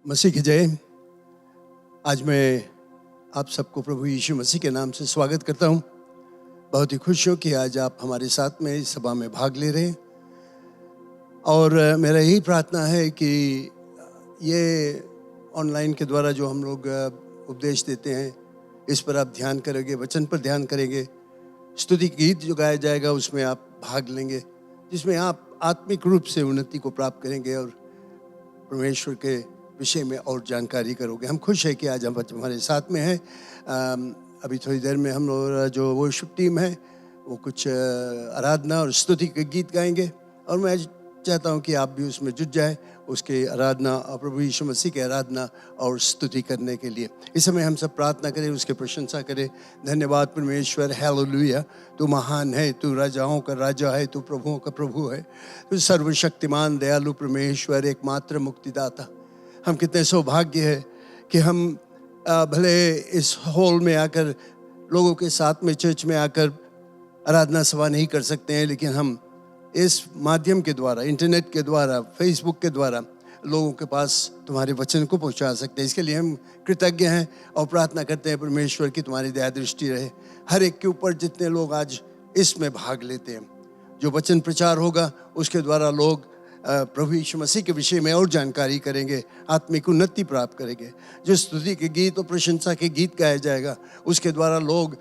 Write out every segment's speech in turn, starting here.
मसीह की जय। आज मैं आप सबको प्रभु यीशु मसीह के नाम से स्वागत करता हूं। बहुत ही खुश हूं कि आज आप हमारे साथ में इस सभा में भाग ले रहे हैं और मेरा यही प्रार्थना है कि ये ऑनलाइन के द्वारा जो हम लोग उपदेश देते हैं इस पर आप ध्यान करेंगे, वचन पर ध्यान करेंगे। स्तुति गीत जो गाया जाएगा उसमें आप भाग लेंगे, जिसमें आप आत्मिक रूप से उन्नति को प्राप्त करेंगे और परमेश्वर के विषय में और जानकारी करोगे। हम खुश हैं कि आज हम हमारे साथ में हैं। अभी थोड़ी देर में हम लोग जो वर्शिप टीम है वो कुछ आराधना और स्तुति के गीत गाएंगे और मैं चाहता हूं कि आप भी उसमें जुट जाए, उसके आराधना और प्रभु यीशु मसीह के आराधना और स्तुति करने के लिए। इस समय हम सब प्रार्थना करें, उसकी प्रशंसा करें। धन्यवाद परमेश्वर, हालेलुया। तू महान है, तू राजाओं का राजा है, तू प्रभुओं का प्रभु है, तू सर्वशक्तिमान दयालु परमेश्वर, एकमात्र मुक्तिदाता। हम कितने सौभाग्य है कि हम भले इस हॉल में आकर लोगों के साथ में चर्च में आकर आराधना सभा नहीं कर सकते हैं, लेकिन हम इस माध्यम के द्वारा, इंटरनेट के द्वारा, फेसबुक के द्वारा लोगों के पास तुम्हारे वचन को पहुंचा सकते हैं। इसके लिए हम कृतज्ञ हैं और प्रार्थना करते हैं परमेश्वर की तुम्हारी दया दृष्टि रहे हर एक के ऊपर, जितने लोग आज इसमें भाग लेते हैं। जो वचन प्रचार होगा उसके द्वारा लोग प्रभु यीशु मसीह के विषय में और जानकारी करेंगे, आत्मिक उन्नति प्राप्त करेंगे। जो स्तुति के गीत और प्रशंसा के गीत गाया जाएगा उसके द्वारा लोग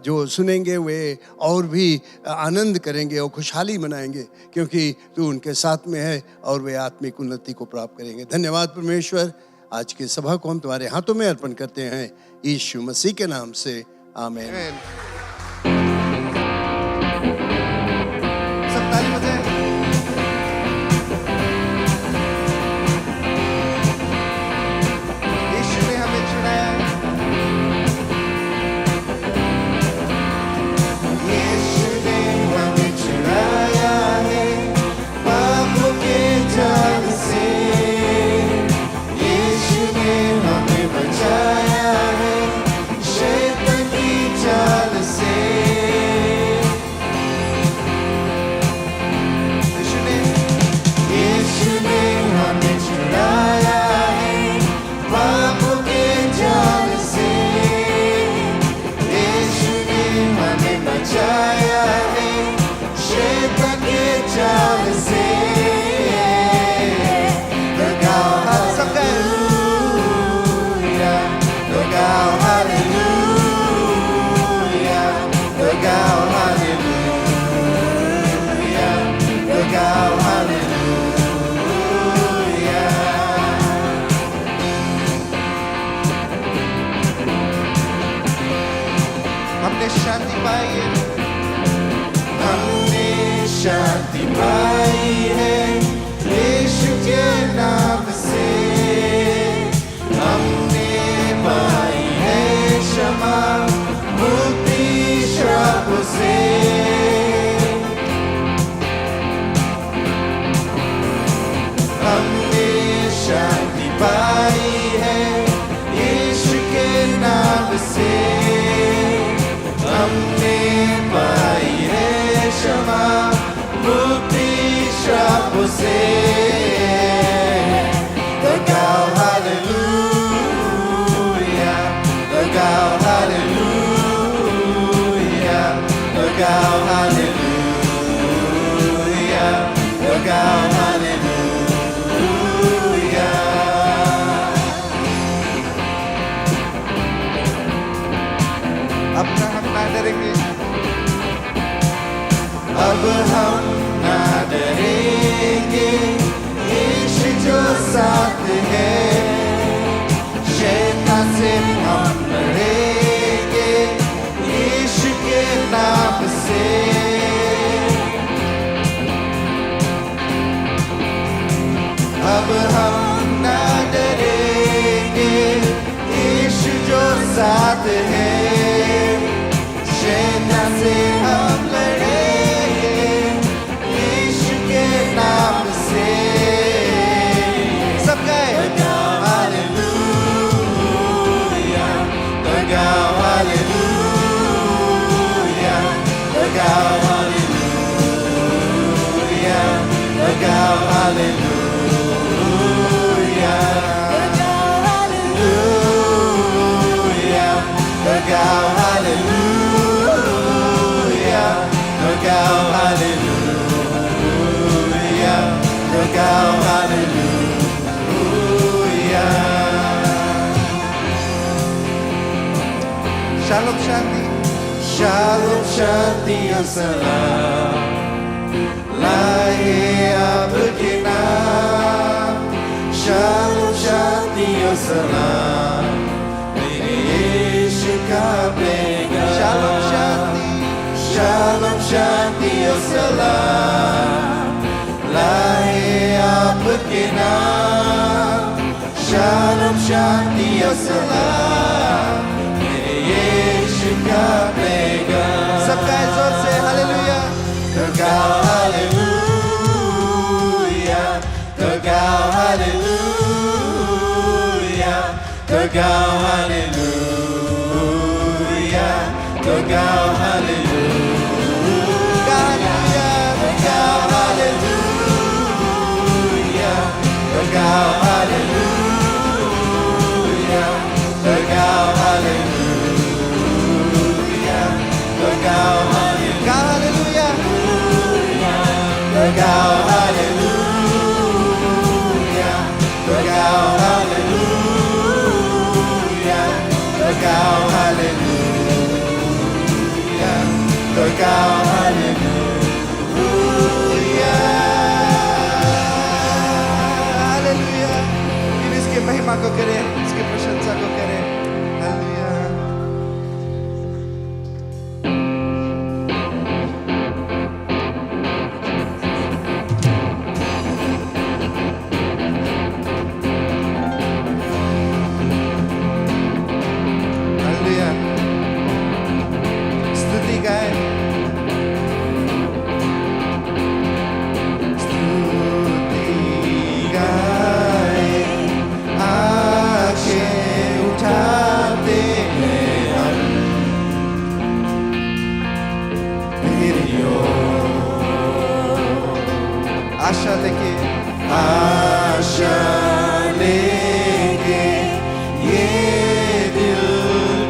जो सुनेंगे वे और भी आनंद करेंगे और खुशहाली मनाएंगे, क्योंकि तू उनके साथ में है और वे आत्मिक उन्नति को प्राप्त करेंगे। धन्यवाद परमेश्वर। आज की सभा को हम तुम्हारे हाथों में अर्पण करते हैं यीशु मसीह के नाम से, आमीन। अब हम ना डरेंगे, यीशु जो साथ है, शैतान से हम लड़ेंगे यीशु के नाम से। अब हम ना डरेंगे, यीशु जो साथ है, शैतान से हम Hallelujah. Shalom, shanti और सलाम लाए आपके नाम Shalom, shanti और सलाम मेरे यीशु का पैगाम Shalom, shanti और सलाम लाए आपके नाम Shalom, shanti और सलाम मेरे यीशु का पैगाम सबका जोर से हालेलुया तो गाओ हालेलुया तो गाओ हालेलुया तो गाओ हालेलुया तो गाओ हालेलुया तो गाओ हालेलुया तो गाओ हालेलुया तो गाओ हालेलुया तो गाओ हालेलुया तो गाओ हालेलुया तो गाओ हालेलुया तो गाओ हालेलुया तो गाओ हालेलुया हालेलुया फिर इसके महिमा को करें इसकी प्रशंसा को करें हालेलुया हालेलुया स्तुति गाए स्तुति गाए आंखें उठाते हैं हम तेरी ओर आशा लेके ये दिल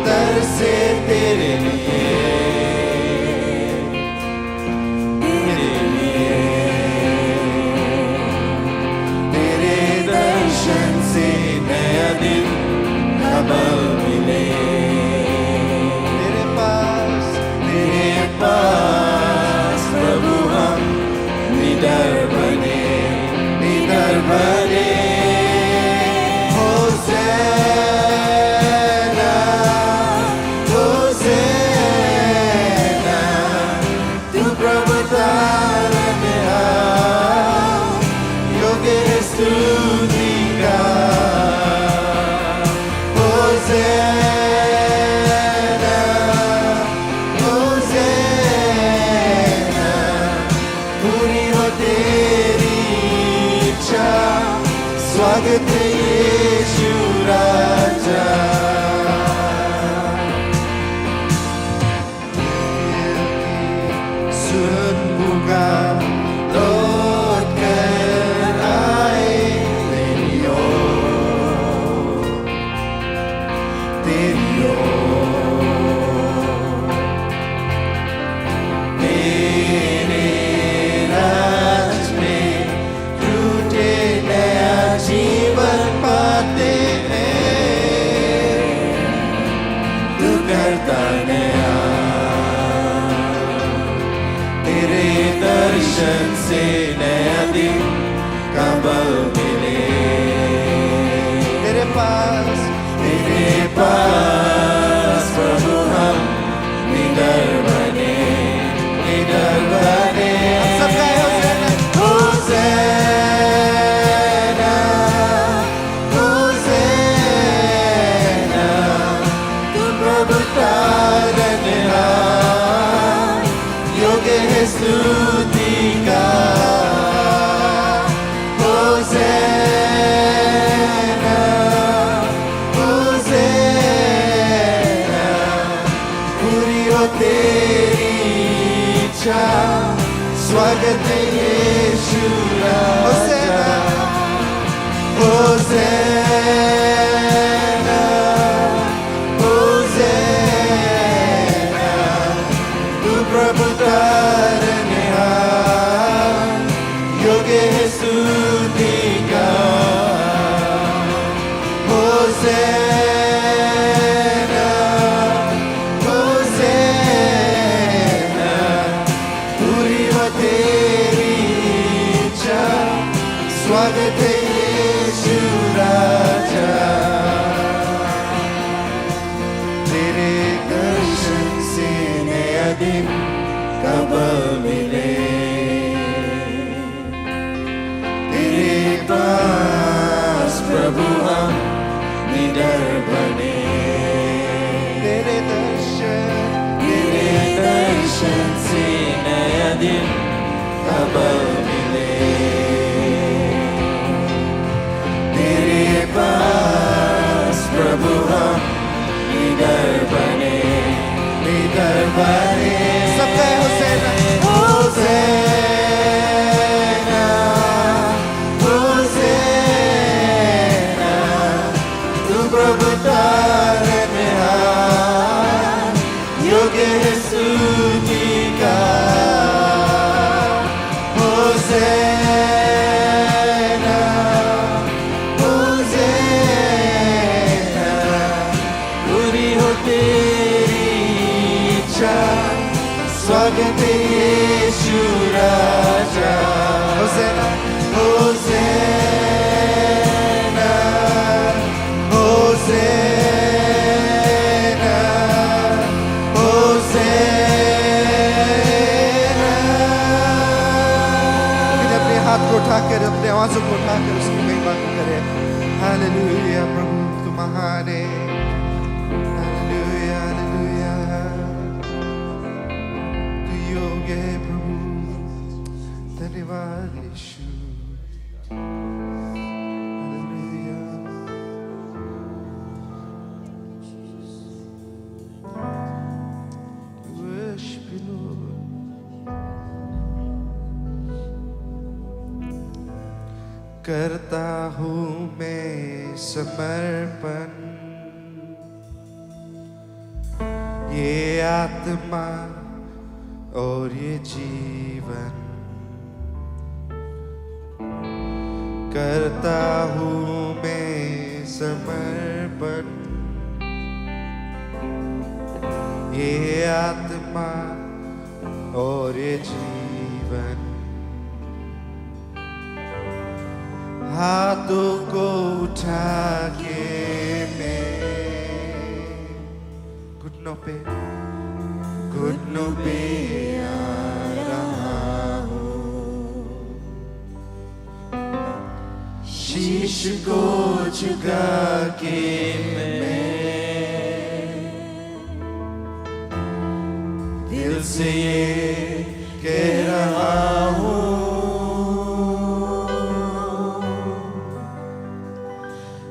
तरसे तेरे लिए तेरे दर्शन से नया दिन खबर मिले तेरे पास प्रभु हम निडर बने होसेना होसेना तू प्रभु तारने योग्य है स्तुति का होसेना होसेना पूरी हो तेरी इच्छा स्वागत है यीशु राजा सुन पुकार लौट कर आए तेरी ओर तेरे राज में टूटे नया जीवन पाते हैं तू करता नया तेरे दर्शन से नया दिन का बल मिले तेरे पास प्रभु हम निडर बने सबका होसेना होसेना तू प्रभु तारनहार योग्य है स्तुति का होसेना होसेना पूरी हो तेरी इच्छा स्वागत है यीशु राजा होसेना होसेना तू प्रभु तारनहार योग्य है स्तुति का होसेना होसेना पास प्रभु हम निडर बने सब कहे होसेना होसेना होसेना तू प्रभु तारनहार योग्य है स्तुति का होसेना होसेना पूरी हो तेरी इच्छा स्वागत है यीशु राजा होसेना होसेना होसेना होसेना अपने हाथ को उठाकर अपने आवाज़ों को उठाकर उसकी महिमा को करें हालेलुया प्रभु तू महान है हालेलुया हालेलुया तू योग्य है प्रभु धन्यवाद यीशु हालेलुया worship you Lord करता हूँ मैं समर्पण ये आत्मा और ये जीवन करता हूँ मैं समर्पण ये आत्मा और ये जीवन हाथों को उठा के मैं घुटनों पे आ रहा हूँ शीश को झुका के मैं दिल से ये कह रहा हूँ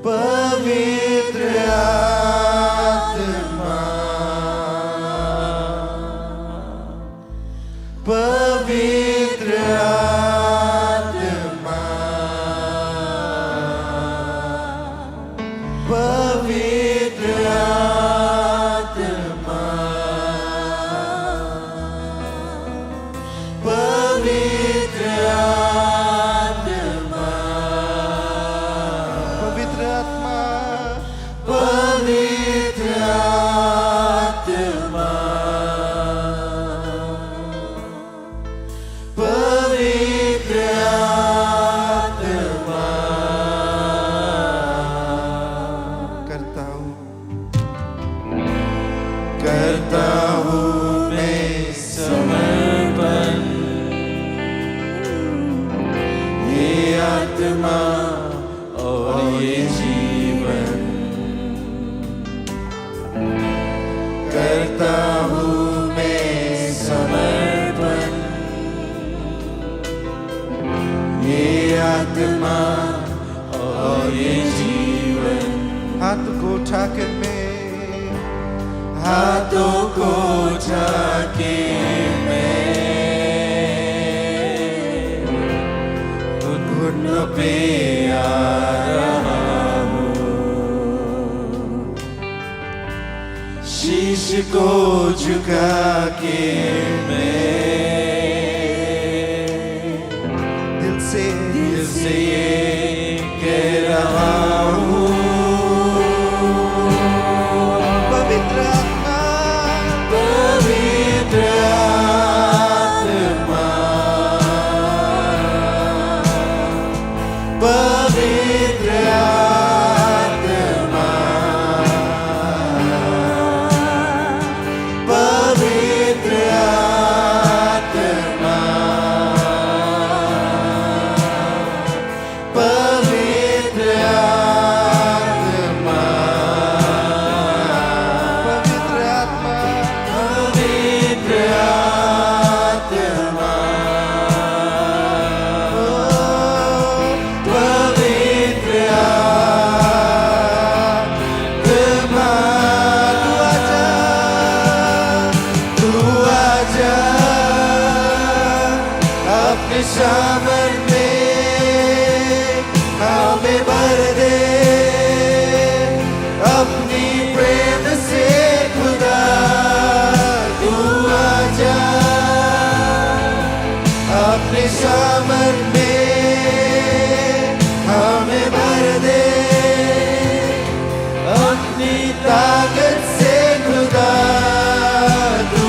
पवित्र आत्मा पवित्र आत्मा पवित्र आत्मा पवित्र आत्मा पवित्र आत्मा पवित्र आत्मा पवित्र आत्मा करता हूँ मैं समर्पण ये आत्मा और ये जीवन करता हूँ मैं समर्पण ये आत्मा और ये जीवन हाथ को उठाकर मैं हाथों को उठा के मैं घुटनों पे आ रहा हूँ शीश को झुका के मैं दिल से ये कह रहा हूँ पवित्र आत्मा पवित्र आत्मा पवित्र आत्मा भर दे अपनी प्रेम से खुदा तू आजा अपने सामर्थ में हमें भर दे अपनी ताकत से खुदा तू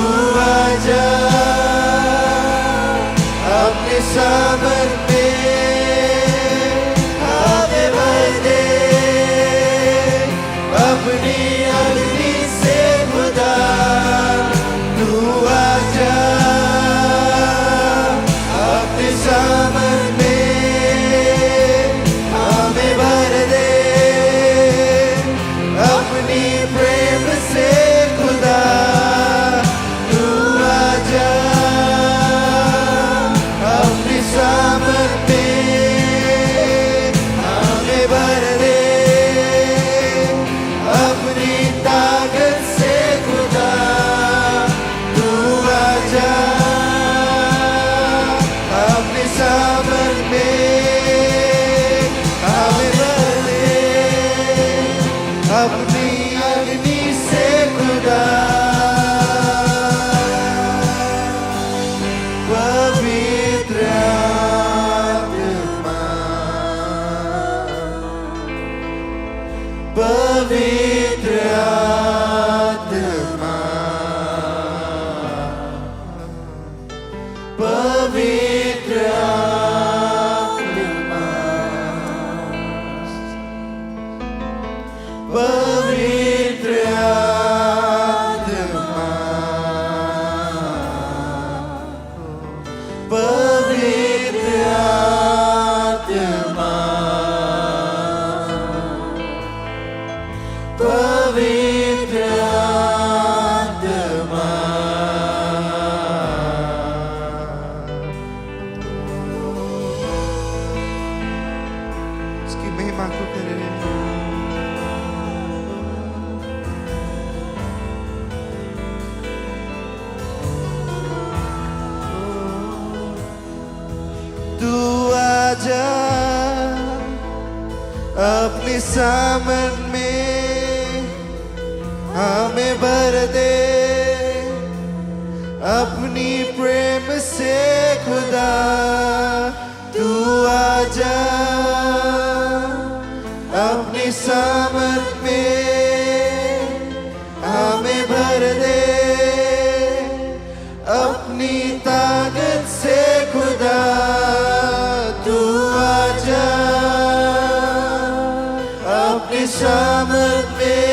आजा अपने सामर्थ में हमें भर दे अपनी अग्नि से खुदा तू आजा अपने सामर्थ में हमें भर दे अपनी प्रेम से खुदा तू आजा अपनी सामर्थ में हमें भर दे अपनी ताकत से खुदा तू आजा अपनी सामर्थ में हमें भर दे अपनी अग्नि से खुदा पवित्र आत्मा पवित्र आत्मा पवित्र आत्मा पवित्र आत्मा पवित्र आत्मा पवित्र आत्मा उसकी महिमा को करें तू आजा अपनी सामर्थ में हमें भर दे अपनी प्रेम से खुदा तू आजा अपनी सामर्थ में हमें भर दे अपनी ताकत से खुदा तू आजा अपनी सामर्थ में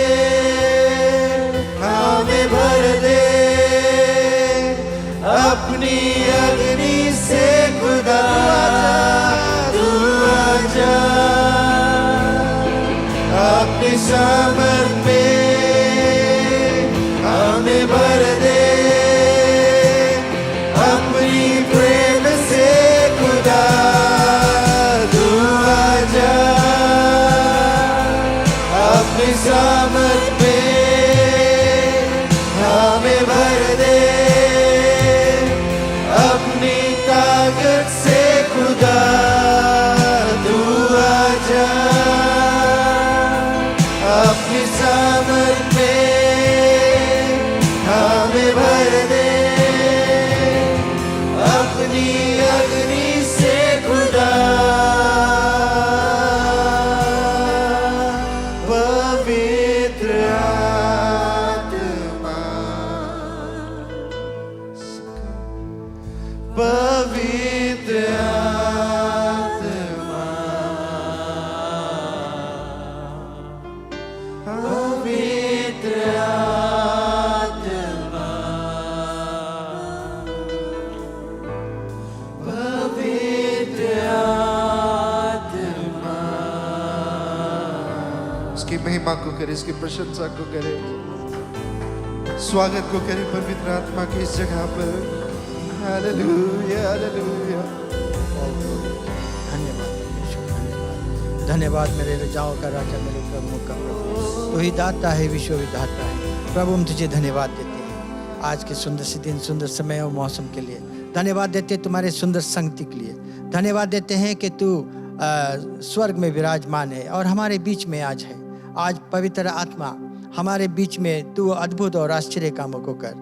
हमें भर दे अपनी अग्नि से खुदा तू आजा अपनी सामर्थ में हमें भर दे अपनी प्रेम से खुदा तू आजा अपनी सामर्थ में हमें भर दे अपनी ताकत से खुदा तू आजा अपनी सामर्थ में हमें भर दे अपनी अग्नि से खुदा पवित्र आत्मा पवित्र आत्मा पवित्र आत्मा पवित्र आत्मा उसकी महिमा को करे इसकी प्रशंसा को करे स्वागत को करे पवित्र आत्मा की इस जगह पर हालेलुया हालेलुया धन्यवाद यीशु, धन्यवाद धन्यवाद मेरे रजाओं का राजा मेरे प्रभु का प्रभु तू ही दाता है विश्व विधाता है प्रभु हम तुझे धन्यवाद देते हैं आज के सुंदर से दिन सुंदर समय और मौसम के लिए धन्यवाद देते हैं तुम्हारे सुंदर संगति के लिए धन्यवाद देते हैं कि तू स्वर्ग में विराजमान है और हमारे बीच में आज है। आज पवित्र आत्मा हमारे बीच में तू अद्भुत और आश्चर्य कामों को कर,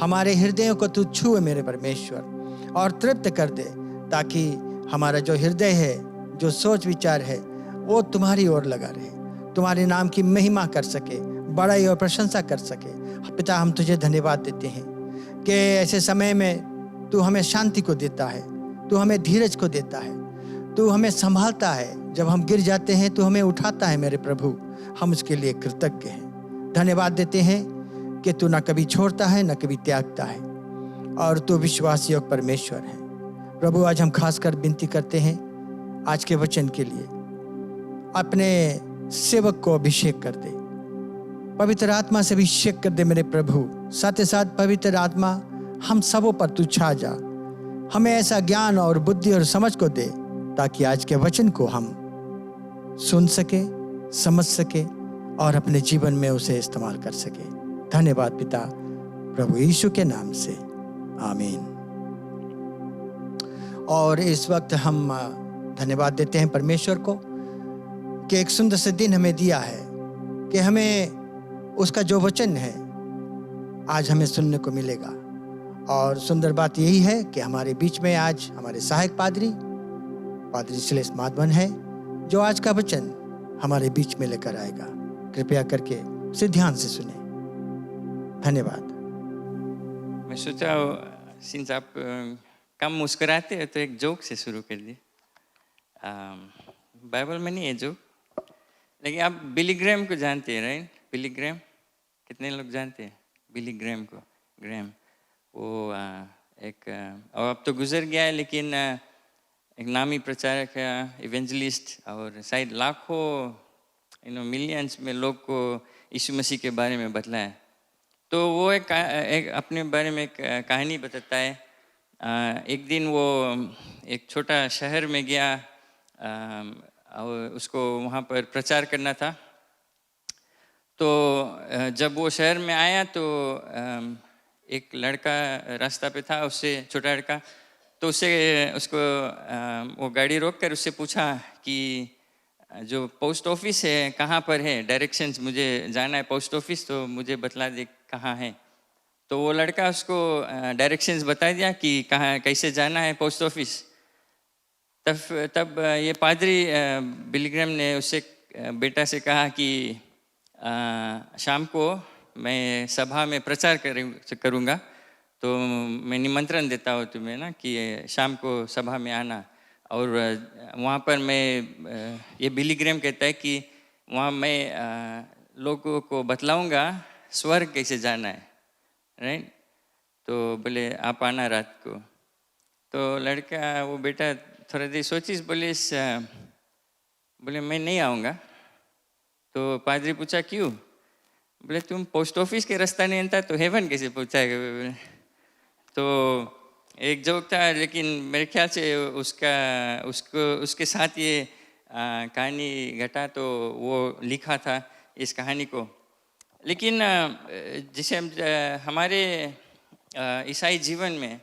हमारे हृदयों को तू छुए मेरे परमेश्वर और तृप्त कर दे, ताकि हमारा जो हृदय है, जो सोच विचार है, वो तुम्हारी ओर लगा रहे, तुम्हारे नाम की महिमा कर सके, बड़ाई और प्रशंसा कर सके। पिता, हम तुझे धन्यवाद देते हैं कि ऐसे समय में तू हमें शांति को देता है, तू हमें धीरज को देता है, तू हमें संभालता है। जब हम गिर जाते हैं तो हमें उठाता है मेरे प्रभु। हम उसके लिए कृतज्ञ हैं, धन्यवाद देते हैं कि तू न कभी छोड़ता है न कभी त्यागता है और तू विश्वास योग्य परमेश्वर है। प्रभु, आज हम खासकर विनती करते हैं आज के वचन के लिए, अपने सेवक को अभिषेक कर दे, पवित्र आत्मा से अभिषेक कर दे मेरे प्रभु। साथ ही साथ पवित्र आत्मा हम सबों पर तू छा जा, हमें ऐसा ज्ञान और बुद्धि और समझ को दे ताकि आज के वचन को हम सुन सके, समझ सके और अपने जीवन में उसे इस्तेमाल कर सके। धन्यवाद पिता, प्रभु यीशु के नाम से, आमीन। और इस वक्त हम धन्यवाद देते हैं परमेश्वर को कि एक सुंदर से दिन हमें दिया है कि हमें उसका जो वचन है आज हमें सुनने को मिलेगा। और सुंदर बात यही है कि हमारे बीच में आज हमारे सहायक पादरी श्लेष माधवन है, जो आज का वचन हमारे बीच में लेकर आएगा। कृपया करके उसे ध्यान से सुने। धन्यवाद। मैं सोचा सिंस आप कम मुस्कुराते हो तो एक जोक से शुरू कर दिए। बाइबल में नहीं है जोक, लेकिन आप बिली ग्रैम को जानते हैं, राइट? बिली ग्रैम, कितने लोग जानते हैं बिली ग्रैम को? ग्रैम वो एक अब तो गुजर गया है, लेकिन एक नामी प्रचारक है, इवेंजलिस्ट, और शायद लाखों मिलियंस में लोग को यीशु मसीह के बारे में बतलाया। तो वो एक अपने बारे में एक कहानी बताता है। एक दिन वो एक छोटा शहर में गया और उसको वहाँ पर प्रचार करना था। तो जब वो शहर में आया तो एक लड़का रास्ता पे था, उससे छोटा लड़का, तो उसको वो गाड़ी रोक कर उससे पूछा कि जो पोस्ट ऑफिस है कहाँ पर है, डायरेक्शंस मुझे जाना है पोस्ट ऑफिस, तो मुझे बतला दे कहाँ है। तो वो लड़का उसको डायरेक्शंस बता दिया कि कहाँ कैसे जाना है पोस्ट ऑफिस। तब ये पादरी बिली ग्रैम ने उससे बेटा से कहा कि शाम को मैं सभा में प्रचार करूँगा, तो मैं निमंत्रण देता हूँ तुम्हें ना कि शाम को सभा में आना। और वहाँ पर मैं ये बिली ग्रैम कहता है कि वहाँ मैं लोगों को बतलाऊँगा स्वर्ग कैसे जाना है, राइट? तो बोले आप आना रात को। तो लड़का वो बेटा थोड़ा देर सोची, बोले मैं नहीं आऊँगा। तो पादरी पूछा क्यों? बोले तुम पोस्ट ऑफिस के रास्ता नहीं आता तो हेवन कैसे पहुँचाएगा? तो एक जोक था, लेकिन मेरे ख्याल से उसके साथ ये कहानी घटा, तो वो लिखा था इस कहानी को। लेकिन जैसे हमारे ईसाई जीवन में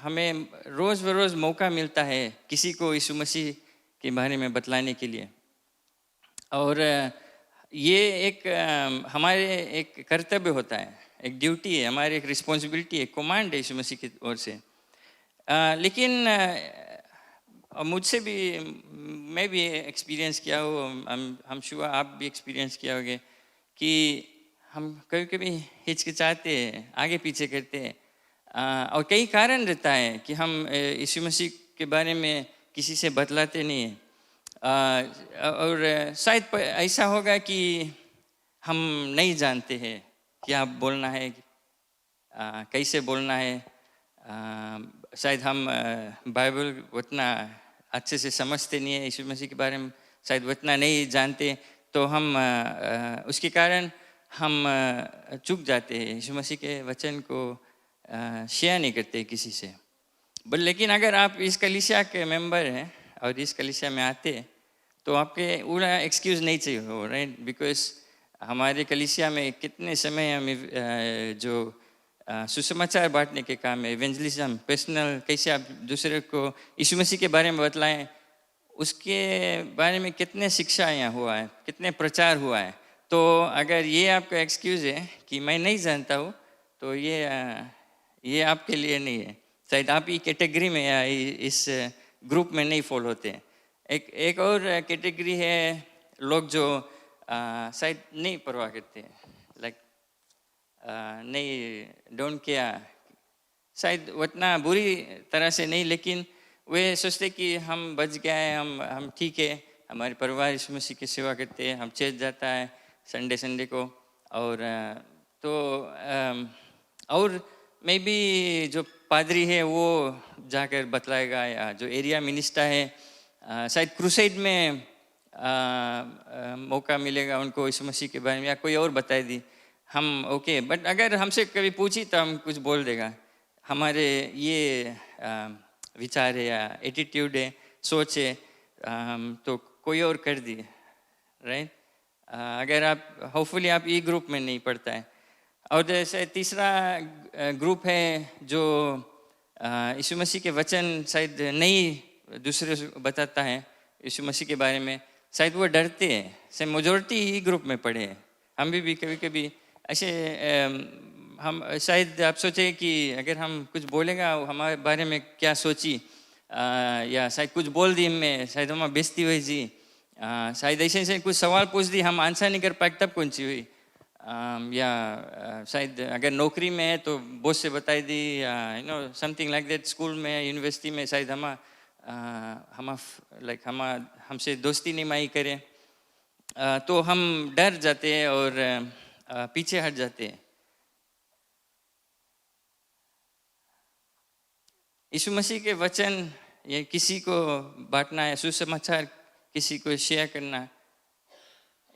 हमें रोज़ बरोज़ मौका मिलता है किसी को यीशु मसीह के बारे में बतलाने के लिए, और ये एक हमारे एक कर्तव्य होता है, एक ड्यूटी है, हमारी एक रिस्पॉन्सिबिलिटी है, कमांड है यीशु मसीह की ओर से। लेकिन मुझसे भी, मैं भी एक्सपीरियंस किया हूँ, हम शुआ आप भी एक्सपीरियंस किया होगे कि हम कभी कभी हिचकिचाते हैं, आगे पीछे करते हैं, और कई कारण रहता है कि हम यीशु मसीह के बारे में किसी से बतलाते नहीं हैं। और शायद ऐसा होगा कि हम नहीं जानते हैं क्या बोलना है, कैसे बोलना है। शायद हम बाइबल उतना अच्छे से समझते नहीं है, यीशु मसीह के बारे में शायद उतना नहीं जानते, तो हम उसके कारण हम चूक जाते हैं, यीशु मसीह के वचन को शेयर नहीं करते किसी से। लेकिन अगर आप इस कलीसिया के मेंबर हैं और इस कलीसिया में आते हैं तो आपके पूरा एक्सक्यूज़ नहीं चाहिए हो, राइट? बिकॉज हमारे कलीसिया में कितने समय हमें जो सुसमाचार बांटने के काम में, इवेंजलिज्म, पर्सनल, कैसे आप दूसरे को यीशु मसीह के बारे में बतलाएं, उसके बारे में कितने शिक्षा यहाँ हुआ है, कितने प्रचार हुआ है। तो अगर ये आपका एक्सक्यूज़ है कि मैं नहीं जानता हूँ, तो ये आपके लिए नहीं है। शायद आप ही कैटेगरी में या इस ग्रुप में नहीं फॉल होते हैं। एक और कैटेगरी है लोग जो शायद नहीं परवाह करते हैं, लाइक नहीं, डोंट केयर, शायद उतना बुरी तरह से नहीं, लेकिन वे सोचते कि हम बच गए, हम ठीक है, हमारे परिवार यीशु मसीह की सेवा करते हैं, हम चर्च जाता है संडे को, और तो और मे बी जो पादरी है वो जाकर बतलाएगा, या जो एरिया मिनिस्टर है शायद क्रूसेड में मौका मिलेगा उनको यीशु मसीह के बारे में, या कोई और बता दी, हम ओके। बट अगर हमसे कभी पूछी तो हम कुछ बोल देगा, हमारे ये विचार है या एटीट्यूड है, सोच है, तो कोई और कर दी, राइट। अगर आप होपफुली आप ई ग्रुप में नहीं पढ़ता है। और जैसे तीसरा ग्रुप है जो यीशु मसीह के वचन शायद नहीं दूसरे को बताता है यीशु मसीह के बारे में, शायद वो डरते हैं। से मेजॉरिटी ई ग्रुप में पढ़े हैं, हम भी कभी कभी ऐसे हम शायद आप सोचे कि अगर हम कुछ बोलेगा हमारे बारे में क्या सोची, या शायद कुछ बोल दी मैं, शायद हमारी बेइज्जती हुई जी, शायद ऐसे कुछ सवाल पूछ दी, हम आंसर नहीं कर पाए तब कौन सी हुई, या शायद अगर नौकरी में है तो बॉस से बताई दी, या you know something like that. School में, यूनिवर्सिटी में शायद हमसे दोस्ती नहीं माई करे, तो हम डर जाते हैं और पीछे हट जाते हैं। यीशु मसीह के वचन ये किसी को बांटना है, सुसमाचार किसी को शेयर करना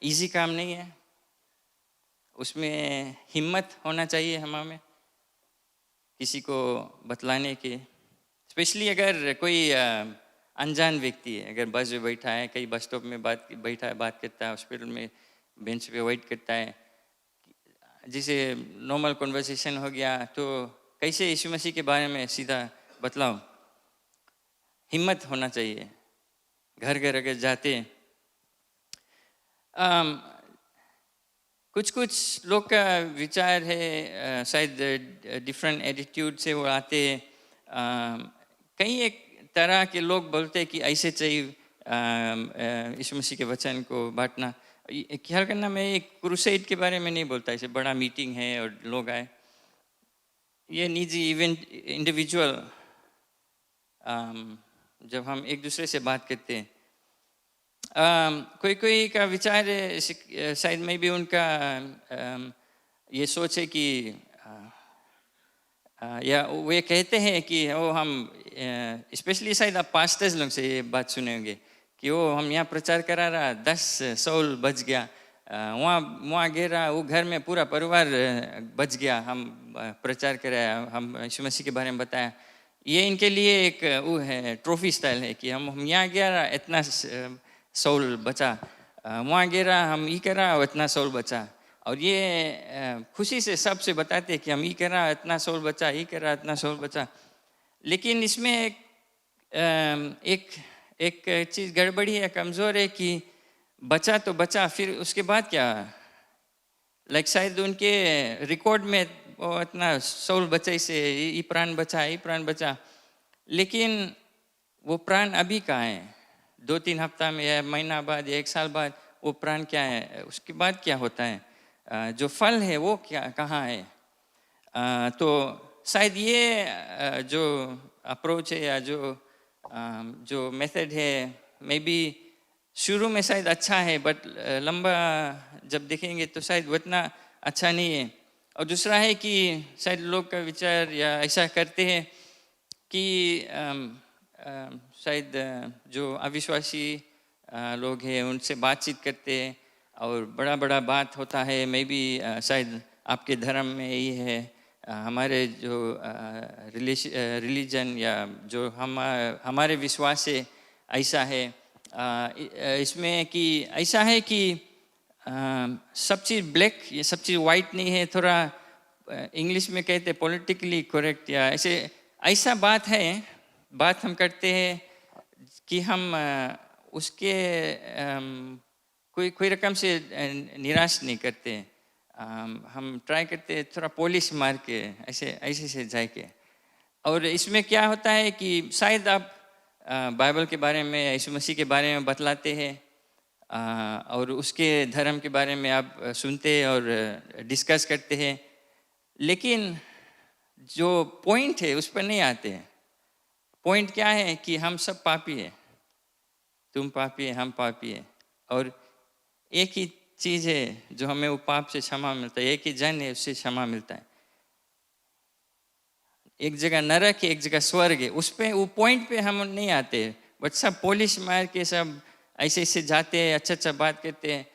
इजी काम नहीं है, उसमें हिम्मत होना चाहिए हमें किसी को बतलाने की। स्पेशली अगर कोई अनजान व्यक्ति है, अगर बस में बैठा है, कहीं बस स्टॉप में बैठा है, बात करता है, हॉस्पिटल में बेंच पे वेट करता है, जिसे नॉर्मल कन्वर्सेशन हो गया, तो कैसे यीशु मसीह के बारे में सीधा बतलाओ। हिम्मत होना चाहिए। घर घर अगर जाते कुछ लोग का विचार है, शायद डिफरेंट एटीट्यूड से वो आते। कई एक तरह के लोग बोलते हैं कि ऐसे चाहिए यीशु मसीह के वचन को बांटना। ख्याल करना, मैं एक क्रूसेड के बारे में नहीं बोलता, ऐसे बड़ा मीटिंग है और लोग आए, ये निजी इवेंट, इंडिविजुअल, जब हम एक दूसरे से बात करते हैं। कोई का विचार है, शायद में भी उनका ये सोच है कि या वे कहते हैं कि वो हम, स्पेशली शायद आप पास्टर्स लोग से ये बात सुने होंगे कि वो हम यहाँ प्रचार करा रहा, 10 साल बच गया, वहाँ गिरा, वो घर में पूरा परिवार बच गया, हम प्रचार कराया, हम यीशु मसीह के बारे में बताया। ये इनके लिए एक वो है, ट्रॉफी स्टाइल है कि हम यहाँ गिरा, इतना सोल बचा, वहाँ गिरा, हम ये करा, इतना सोल बचा। और ये खुशी से सबसे बताते हैं कि हम ये करा, इतना सोल बचा, ये करा, इतना सोल बचा। लेकिन इसमें एक चीज़ गड़बड़ी है, कमज़ोर है कि बचा तो बचा, फिर उसके बाद क्या, लाइक शायद उनके रिकॉर्ड में वो इतना सोल बचे से, ये प्राण बचा, ये प्राण बचा, लेकिन वो प्राण अभी कहाँ है? 2-3 हफ्ता में या महीना बाद या 1 साल बाद वो प्राण क्या है? उसके बाद क्या होता है? जो फल है वो क्या कहाँ है? तो शायद ये जो अप्रोच है या जो मेथड है, मे बी शुरू में शायद अच्छा है, बट लंबा जब देखेंगे तो शायद उतना अच्छा नहीं है। और दूसरा है कि शायद लोग का विचार या ऐसा करते हैं कि शायद जो अविश्वासी लोग हैं उनसे बातचीत करते हैं और बड़ा बात होता है, मे बी शायद आपके धर्म में यही है, हमारे जो रिलीजन या जो हमारे विश्वास से ऐसा है। इसमें कि ऐसा है कि सब चीज़ ब्लैक, ये सब चीज़ वाइट नहीं है, थोड़ा इंग्लिश में कहते हैं पॉलिटिकली करेक्ट या ऐसे ऐसा बात है, बात हम करते हैं कि हम उसके कोई रकम से निराश नहीं करते। हम ट्राई करते हैं थोड़ा पॉलिश मार के ऐसे ऐसे से जाए के। और इसमें क्या होता है कि शायद आप बाइबल के बारे में, यीशु मसीह के बारे में बतलाते हैं और उसके धर्म के बारे में आप सुनते और डिस्कस करते हैं, लेकिन जो पॉइंट है उस पर नहीं आते हैं। पॉइंट क्या है कि हम सब पापी है, तुम पापी है, हम पापी है, और एक ही चीज़ है जो हमें वो पाप से क्षमा मिलता है, एक ही जन है उससे क्षमा मिलता है। एक जगह नरक है, एक जगह स्वर्ग है, उस पे वो पॉइंट पे हम नहीं आते, बट सब पॉलिश मार के सब ऐसे ऐसे जाते हैं, अच्छा अच्छा बात करते हैं,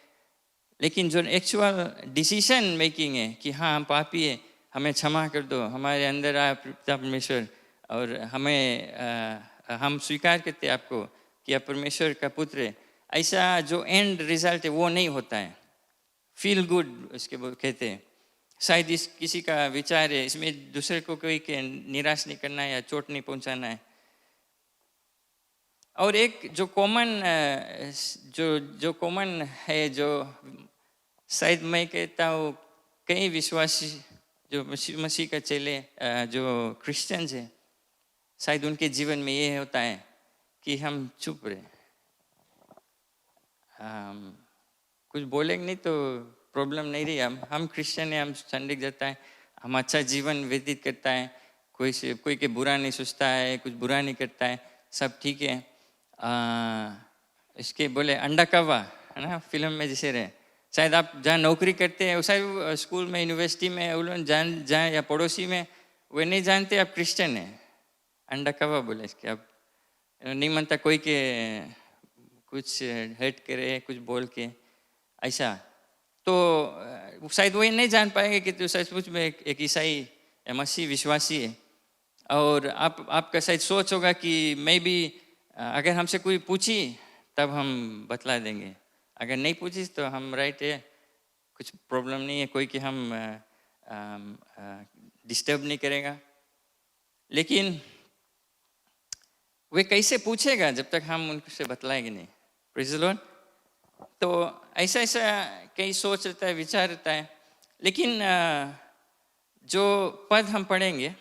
लेकिन जो एक्चुअल डिसीजन मेकिंग है कि हाँ हम पापी है, हमें क्षमा कर दो, हमारे अंदर आए पिता परमेश्वर, और हम स्वीकार करते हैं आपको कि आप परमेश्वर का पुत्र है, ऐसा जो एंड रिजल्ट है वो नहीं होता है। फील गुड उसके कहते हैं, शायद इस किसी का विचार है, इसमें दूसरे को कोई के निराश नहीं करना है या चोट नहीं पहुंचाना है। और एक जो कॉमन जो कॉमन है, जो शायद मैं कहता हूँ कई विश्वासी जो मसीह का चेले जो क्रिश्चियंस है, शायद उनके जीवन में ये होता है कि हम चुप रहे, कुछ बोलेंगे नहीं तो प्रॉब्लम नहीं रही, हम क्रिश्चियन हैं, हम संडे जाता है, हम अच्छा जीवन व्यतीत करता है, कोई के बुरा नहीं सोचता है, कुछ बुरा नहीं करता है, सब ठीक है। इसके बोले अंडा कवा है ना, फिल्म में जैसे रहे, शायद आप जहाँ नौकरी करते हैं, शायद स्कूल में, यूनिवर्सिटी में, वो लोग जाए या पड़ोसी में, वे नहीं जानते आप क्रिश्चियन हैं, अंडा कवा बोले इसके। अब नहीं मानता कोई के कुछ हर्ट करे, कुछ बोल के ऐसा, तो शायद वो नहीं जान पाएंगे कि तो सचमुच में एक ईसाई या मसीह विश्वासी है। और आपका शायद सोच होगा कि मैं भी अगर हमसे कोई पूछी तब हम बतला देंगे, अगर नहीं पूछी तो हम राइट है, कुछ प्रॉब्लम नहीं है, कोई कि हम डिस्टर्ब नहीं करेगा। लेकिन वे कैसे पूछेगा जब तक हम उनसे बतलाएंगे नहीं। Praise the Lord. तो ऐसा ऐसा कई सोच रहता है, विचार रहता है, लेकिन जो पद हम पढ़ेंगे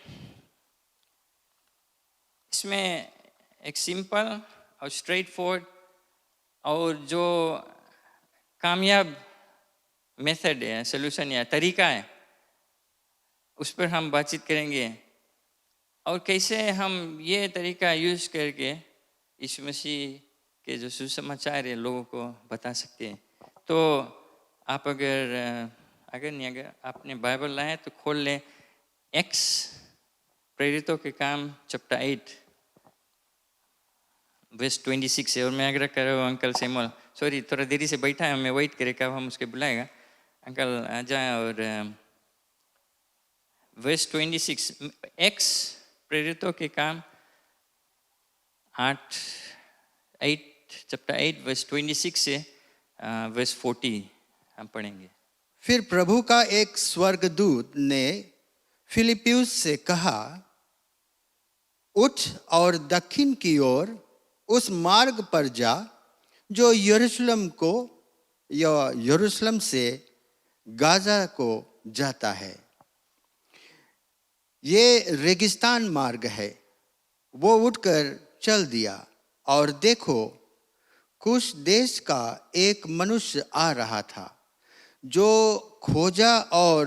इसमें एक सिंपल और स्ट्रेट फॉरवर्ड और जो कामयाब मेथड है, सोल्यूशन या तरीका है, उस पर हम बातचीत करेंगे और कैसे हम ये तरीका यूज़ करके यीशु मसीह के जो सुसमाचार है लोगों को बता सकते हैं। तो आप अगर आपने बाइबल लाए तो खोल लें एक्स प्रेरितों के काम चैप्टर 8 वर्स 26 है। और मैं आग्रह कर रहा हूँ अंकल सैमुअल, सॉरी थोड़ा देरी से बैठा है, मैं वेट करे कब हम उसके बुलाएगा, अंकल आ जाए। और वर्स 26 एक्स प्रेरितों के काम 8 चैप्टर 8 वर्स 26 से वर्स 40 हम पढ़ेंगे। फिर प्रभु का एक स्वर्गदूत ने फिलिप्युस से कहा, उठ और दक्षिण की ओर उस मार्ग पर जा जो यरूशलेम से गाजा को जाता है। ये रेगिस्तान मार्ग है। वो उठकर चल दिया और देखो कुश देश का एक मनुष्य आ रहा था जो खोजा और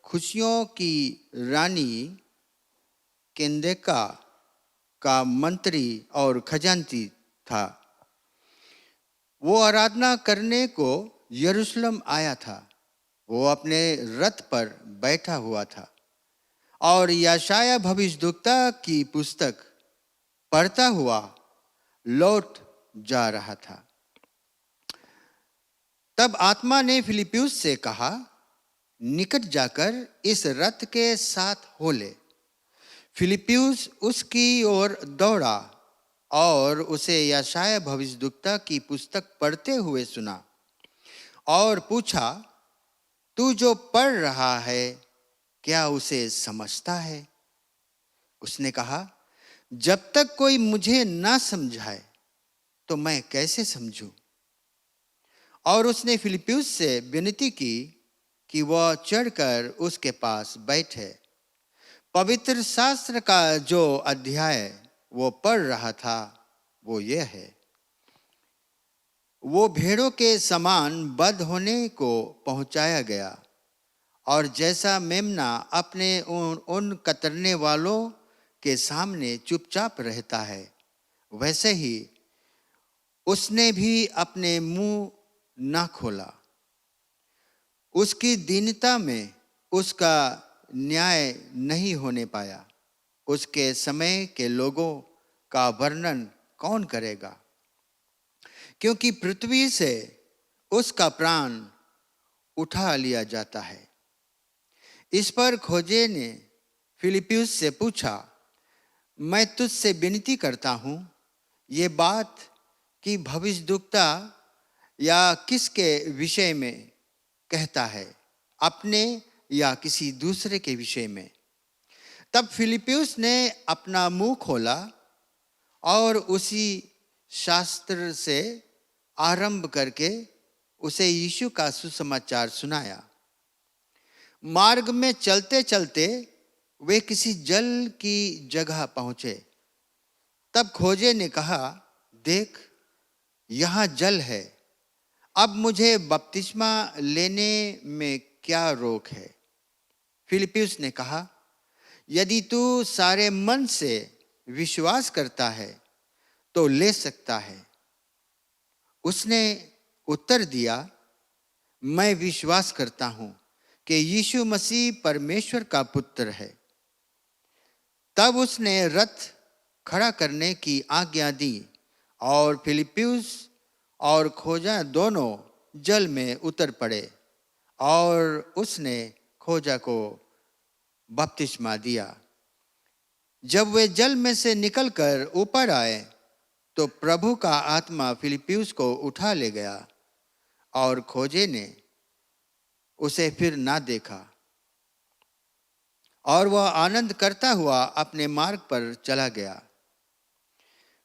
खुशियों की रानी केंदेका का मंत्री और खजांची था। वो आराधना करने को यरूशलेम आया था। वो अपने रथ पर बैठा हुआ था और यशाया भविष्यद्वक्ता की पुस्तक पढ़ता हुआ लौट जा रहा था। तब आत्मा ने फिलिप्युस से कहा, निकट जाकर इस रथ के साथ हो ले। फिलिप्युस उसकी ओर दौड़ा और उसे यशाया भविष्यद्वक्ता की पुस्तक पढ़ते हुए सुना और पूछा, तू जो पढ़ रहा है क्या उसे समझता है? उसने कहा, जब तक कोई मुझे ना समझाए तो मैं कैसे समझूं? और उसने फिलिप्युस से विनती की कि वह चढ़कर उसके पास बैठे। पवित्र शास्त्र का जो अध्याय वो पढ़ रहा था वो ये है, वो भेड़ों के समान बंद होने को पहुंचाया गया, और जैसा मेमना अपने उन कतरने वालों के सामने चुपचाप रहता है, वैसे ही उसने भी अपने मुंह ना खोला। उसकी दीनता में उसका न्याय नहीं होने पाया। उसके समय के लोगों का वर्णन कौन करेगा? क्योंकि पृथ्वी से उसका प्राण उठा लिया जाता है। इस पर खोजे ने फिलिप्युस से पूछा, मैं तुझसे विनती करता हूं, ये बात कि भविष्यद्वक्ता या किसके विषय में कहता है, अपने या किसी दूसरे के विषय में? तब फिलिप्युस ने अपना मुंह खोला और उसी शास्त्र से आरंभ करके उसे यीशु का सुसमाचार सुनाया। मार्ग में चलते चलते वे किसी जल की जगह पहुंचे। तब खोजे ने कहा, देख, यहाँ जल है, अब मुझे बपतिस्मा लेने में क्या रोक है? फिलिप्युस ने कहा, यदि तू सारे मन से विश्वास करता है तो ले सकता है। उसने उत्तर दिया, मैं विश्वास करता हूं कि यीशु मसीह परमेश्वर का पुत्र है। तब उसने रथ खड़ा करने की आज्ञा दी और फिलिप्युस और खोजा दोनों जल में उतर पड़े और उसने खोजा को बपतिस्मा दिया। जब वे जल में से निकलकर ऊपर आए तो प्रभु का आत्मा फिलिप्युस को उठा ले गया और खोजे ने उसे फिर ना देखा, और वह आनंद करता हुआ अपने मार्ग पर चला गया।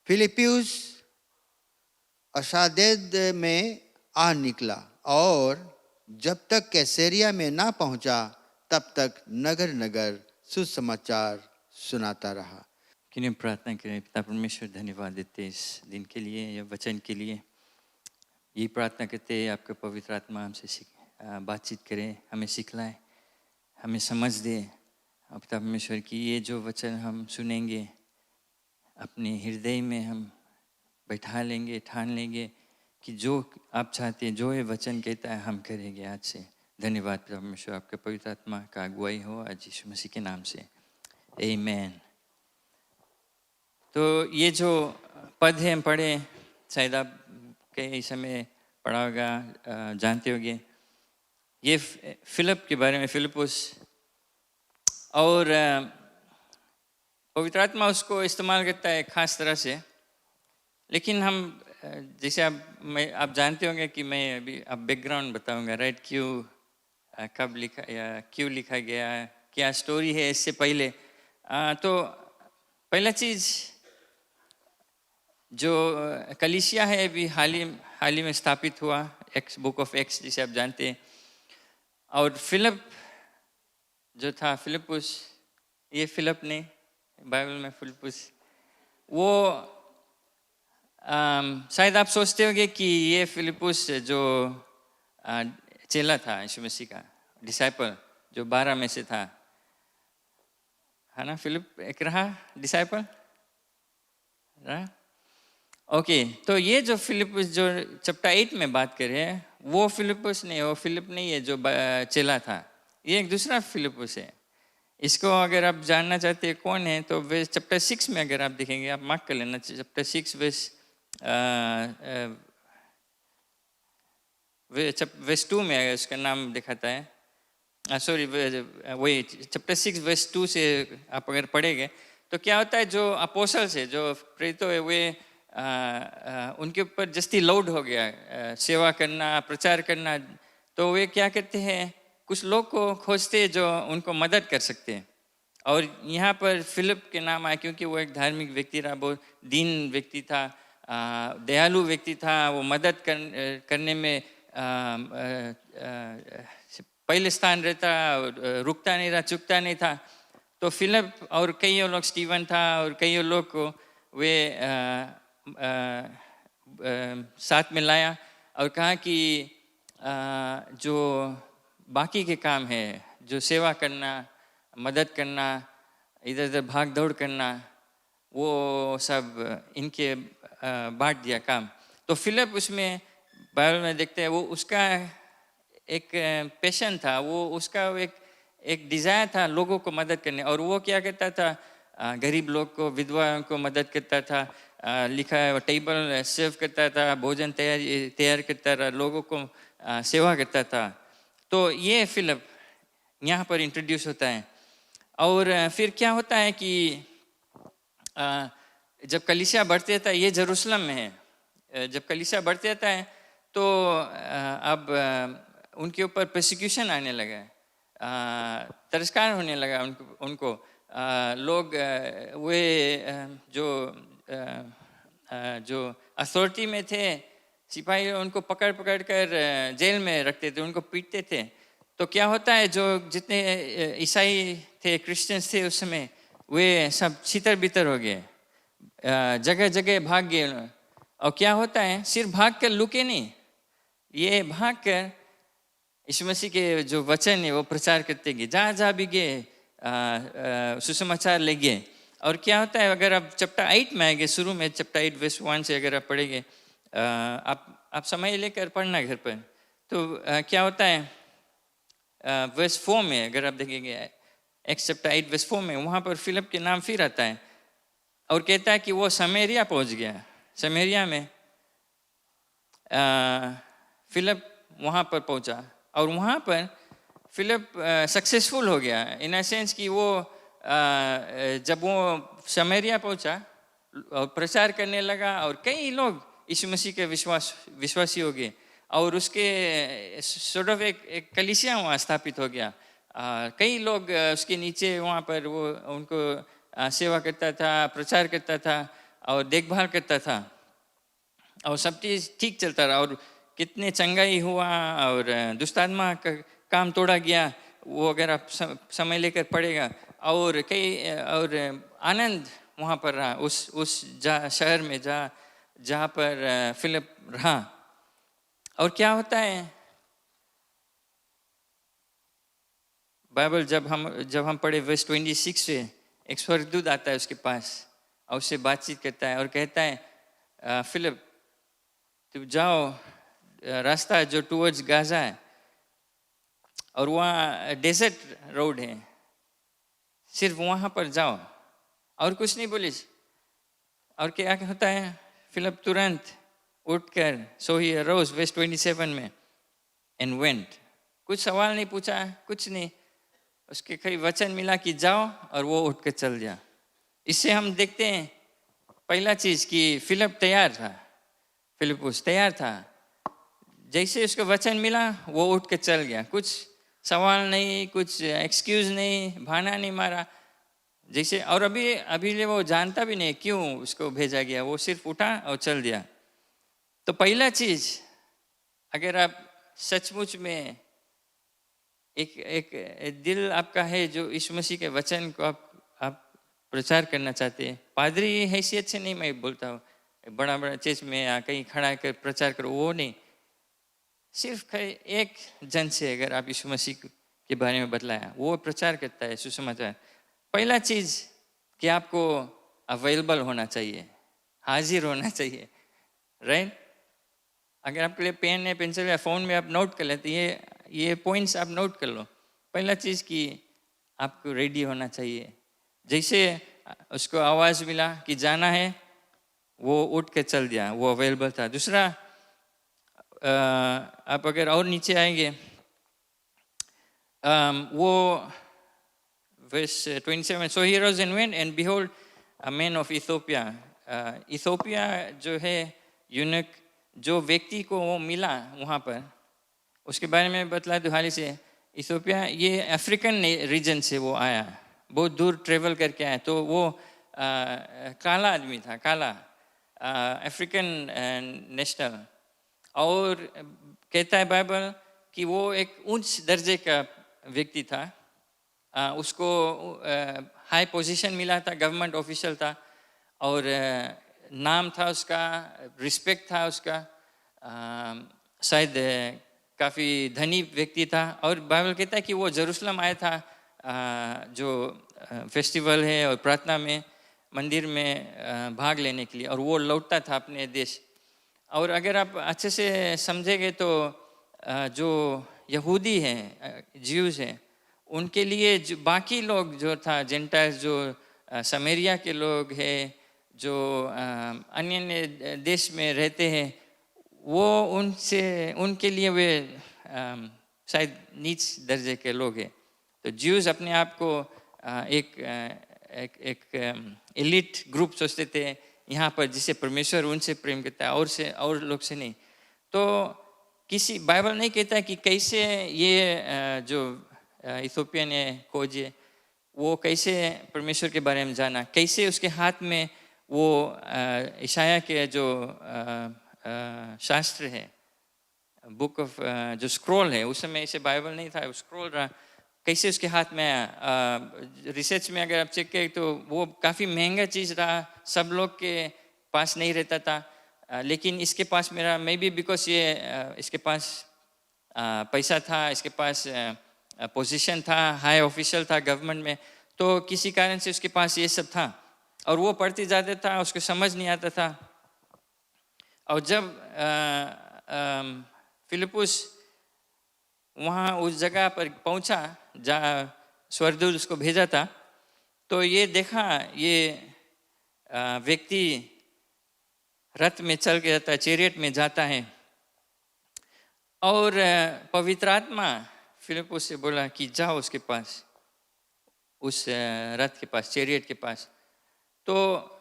फिलिप्युस अशादोद में आ निकला और जब तक कैसरिया में ना पहुंचा तब तक नगर नगर सुसमाचार सुनाता रहा। किन्हें प्रार्थना करें। पिता परमेश्वर, धन्यवाद देते इस दिन के लिए, या वचन के लिए। ये प्रार्थना करते हैं आपका पवित्र आत्मा हमसे बातचीत करे, हमें सिखलाए, हमें समझ दे। पिता परमेश्वर की ये जो वचन हम सुनेंगे अपने हृदय में हम बैठा लेंगे, ठान लेंगे कि जो आप चाहते हैं, जो ये वचन कहता है हम करेंगे आज से। धन्यवाद पिता परमेश्वर, आपके पवित्र आत्मा का अगुवाई हो आज यीशु मसीह के नाम से, आमीन। तो ये जो पद है हम पढ़े, शायद आप कई समय पढ़ा होगा, जानते होंगे। ये फिलिप के बारे में, फिलिपुस, और पवित्र आत्मा उसको इस्तेमाल करता है खास तरह से। लेकिन हम जैसे आप जानते होंगे कि मैं अभी आप बैकग्राउंड बताऊंगा, राइट? क्यों, कब लिखा या क्यों लिखा गया, क्या स्टोरी है इससे पहले। तो पहला चीज़ जो कलीसिया है अभी हाल ही में स्थापित हुआ, बुक ऑफ एक्स जिसे आप जानते हैं। और फिलिप जो था, फिलिपुस, ये फिलिप ने बाइबल में फिलिपुस, वो शायद आप सोचते होंगे कि ये फिलिपुस जो चेला था यीशु मसीह का, डिसाइपल, जो 12 में से था, है ना? फिलिप एक रहा डिसाइपल रहा। ओके, तो ये जो फिलिपुस जो चैप्टर 8 में बात कर रहे हैं, वो फिलिपुस नहीं, वो फिलिप नहीं है जो चेला था। ये एक दूसरा फिलिपुस है। इसको अगर आप जानना चाहते हैं कौन है, तो वे चैप्टर 6 में अगर आप देखेंगे, आप मार्क कर लेना, चैप्टर 6 वर्स 2 में उसका नाम दिखाता है। सॉरी, वही चैप्टर 6 वर्स 2 से आप अगर पढ़ेंगे तो क्या होता है, जो अपोस्टल्स है, जो प्रेरित है, वे उनके ऊपर जस्ती लोड हो गया सेवा करना, प्रचार करना। तो वे क्या करते हैं, कुछ लोग को खोजते जो उनको मदद कर सकते हैं। और यहाँ पर फिलिप के नाम आया क्योंकि वो एक धार्मिक व्यक्ति रहा, बहुत दीन व्यक्ति था, दयालु व्यक्ति था। वो मदद करने में पहले स्थान रहता, रुकता नहीं रहा, चुकता नहीं था। तो फिलिप और कई लोग, स्टीवन था और कई लोग को वे साथ में लाया और कहा कि जो बाकी के काम है, जो सेवा करना, मदद करना, इधर उधर भाग दौड़ करना, वो सब इनके बांट दिया काम। तो फिलिप उसमें बाइबल में देखते हैं वो उसका एक पैशन था, वो उसका एक डिज़ायर था लोगों को मदद करने। और वो क्या करता था, गरीब लोग को, विधवा को मदद करता था, लिखा है टेबल सर्व करता था, भोजन तैयार करता था, लोगों को सेवा करता था। तो ये फिलिप यहाँ पर इंट्रोड्यूस होता है। और फिर क्या होता है कि जब कलीसिया बढ़ते था, ये जेरूसलम में है, जब कलीसिया बढ़ते था है तो अब उनके ऊपर प्रोसिक्यूशन आने लगा, तिरस्कार होने लगा उनको लोग, वे जो अथॉरिटी में थे, सिपाही उनको पकड़ कर जेल में रखते थे, उनको पीटते थे। तो क्या होता है, जो जितने ईसाई थे, क्रिश्चियंस थे उस समय, वे सब छितर बितर हो गए, जगह जगह भाग गए। और क्या होता है, सिर्फ भाग कर लुके नहीं, ये भाग कर यीशु मसीह के जो वचन है वो प्रचार करते गए, जहाँ जहाँ भी गए सुसमाचार ले गए। और क्या होता है, अगर आप चैप्टर 8 में आएंगे, शुरू में चैप्टर 8 वर्स 1 से अगर आप पढ़ेंगे, आप समय लेकर पढ़ना घर पर, तो क्या होता है, वर्स 4 में अगर आप देखेंगे, एक्स चैप्टर 8 वर्स 4 में, वहाँ पर फिलिप के नाम फिर आता है और कहता है कि वो समरिया पहुँच गया। समरिया में फिलिप वहाँ पर पहुँचा और वहाँ पर फिलिप सक्सेसफुल हो गया, इन अ सेंस कि वो जब वो समरिया पहुँचा और प्रचार करने लगा और कई लोग यीशु मसीह के विश्वासी हो गए और उसके सॉर्ट ऑफ एक कलीसिया वहाँ स्थापित हो गया। कई लोग उसके नीचे वहाँ पर वो उनको सेवा करता था, प्रचार करता था और देखभाल करता था और सब चीज़ ठीक चलता रहा। और कितने चंगाई हुआ और दुष्टात्मा का काम तोड़ा गया, वो अगर आप समय लेकर पढ़ेगा। और कई और आनंद वहाँ पर रहा उस शहर में जहाँ पर फिलिप रहा। और क्या होता है, बाइबल जब हम पढ़े वर्स 26 से, एक स्वर्गदूत आता है उसके पास और उससे बातचीत करता है और कहता है, फिलिप तुम जाओ, रास्ता जो टुवर्ड्स गाजा है और वहाँ डेजर्ट रोड है, सिर्फ वहाँ पर जाओ और कुछ नहीं बोलिस। और क्या होता है, फिलिप तुरंत उठकर, सो ही अरोज, वर्स 27 में, एंड वेंट। कुछ सवाल नहीं पूछा, कुछ नहीं, उसके कई वचन मिला कि जाओ और वो उठकर चल गया। इससे हम देखते हैं पहला चीज़ कि फिलिप तैयार था, फिलिपुस तैयार था। जैसे उसको वचन मिला वो उठ के चल गया, कुछ सवाल नहीं, कुछ एक्सक्यूज नहीं, बहाना नहीं मारा जैसे। और अभी वो जानता भी नहीं क्यों उसको भेजा गया, वो सिर्फ उठा और चल दिया। तो पहला चीज़, अगर आप सचमुच में एक दिल आपका है जो यीशु मसीह के वचन को आप प्रचार करना चाहते हैं, पादरी हैसियत से नहीं मैं बोलता हूँ, बड़ा चीज में कहीं खड़ा कर प्रचार करो, वो नहीं, सिर्फ एक जन से अगर आप यीशु मसीह के बारे में बतलाया, वो प्रचार करता है सुसमाचार। पहला चीज कि आपको अवेलेबल होना चाहिए, हाजिर होना चाहिए, राइट। अगर आपके लिए पेन है, पेंसिल या फ़ोन में आप नोट कर लेते, ये पॉइंट्स आप नोट कर लो। पहला चीज़ कि आपको रेडी होना चाहिए। जैसे उसको आवाज़ मिला कि जाना है, वो उठ के चल दिया, वो अवेलेबल था। दूसरा, आप अगर और नीचे आएंगे, वो verse 27, so he rose and went, and behold a man of Ethiopia. Ethiopia जो है, यूनक जो व्यक्ति को वो मिला वहाँ पर, उसके बारे में बतला दो हाल से। इथियोपिया ये अफ्रीकन रीजन से वो आया, बहुत दूर ट्रेवल करके आया। तो वो काला आदमी था, काला अफ्रीकन नेशनल। और कहता है बाइबल कि वो एक उच्च दर्जे का व्यक्ति था, उसको हाई पोजीशन मिला था, गवर्नमेंट ऑफिशियल था, और नाम था उसका, रिस्पेक्ट था उसका, शायद काफ़ी धनी व्यक्ति था। और बाइबल कहता है कि वो जेरूसलम आया था जो फेस्टिवल है और प्रार्थना में मंदिर में भाग लेने के लिए, और वो लौटता था अपने देश। और अगर आप अच्छे से समझेंगे तो जो यहूदी हैं, ज्यूज हैं, उनके लिए जो बाकी लोग जो था जेंटाइल्स, जो समरिया के लोग हैं, जो अन्य अन्य देश में रहते हैं, वो उनके लिए वे शायद नीच दर्जे के लोग हैं। तो ज्यूज अपने आप को एक एलिट ग्रुप सोचते थे यहाँ पर, जिसे परमेश्वर उनसे प्रेम करता है और लोग से नहीं। तो किसी बाइबल नहीं कहता कि कैसे ये जो इथियोपिया ने खोजे, वो कैसे परमेश्वर के बारे में जाना, कैसे उसके हाथ में वो ईशाया के जो शास्त्र है, बुक ऑफ जो स्क्रॉल है, उस समय ऐसे बाइबल नहीं था, स्क्रॉल रहा, कैसे उसके हाथ में आया। रिसर्च में अगर आप चेक करें तो वो काफ़ी महंगा चीज़ रहा, सब लोग के पास नहीं रहता था, लेकिन इसके पास मेरा मे बी बिकॉज ये इसके पास पैसा था, इसके पास पोजीशन था, हाई ऑफिशियल था गवर्नमेंट में, तो किसी कारण से उसके पास ये सब था, और वो पढ़ते जाता था, उसको समझ नहीं आता था। और जब फिलिपुस वहाँ उस जगह पर पहुँचा जहाँ स्वर्गदूत उसको भेजा था, तो ये देखा ये व्यक्ति रथ में चल के जाता है, चैरियट में जाता है, और पवित्र आत्मा फिलिपुस से बोला कि जाओ उसके पास, उस रथ के पास, चैरियट के पास। तो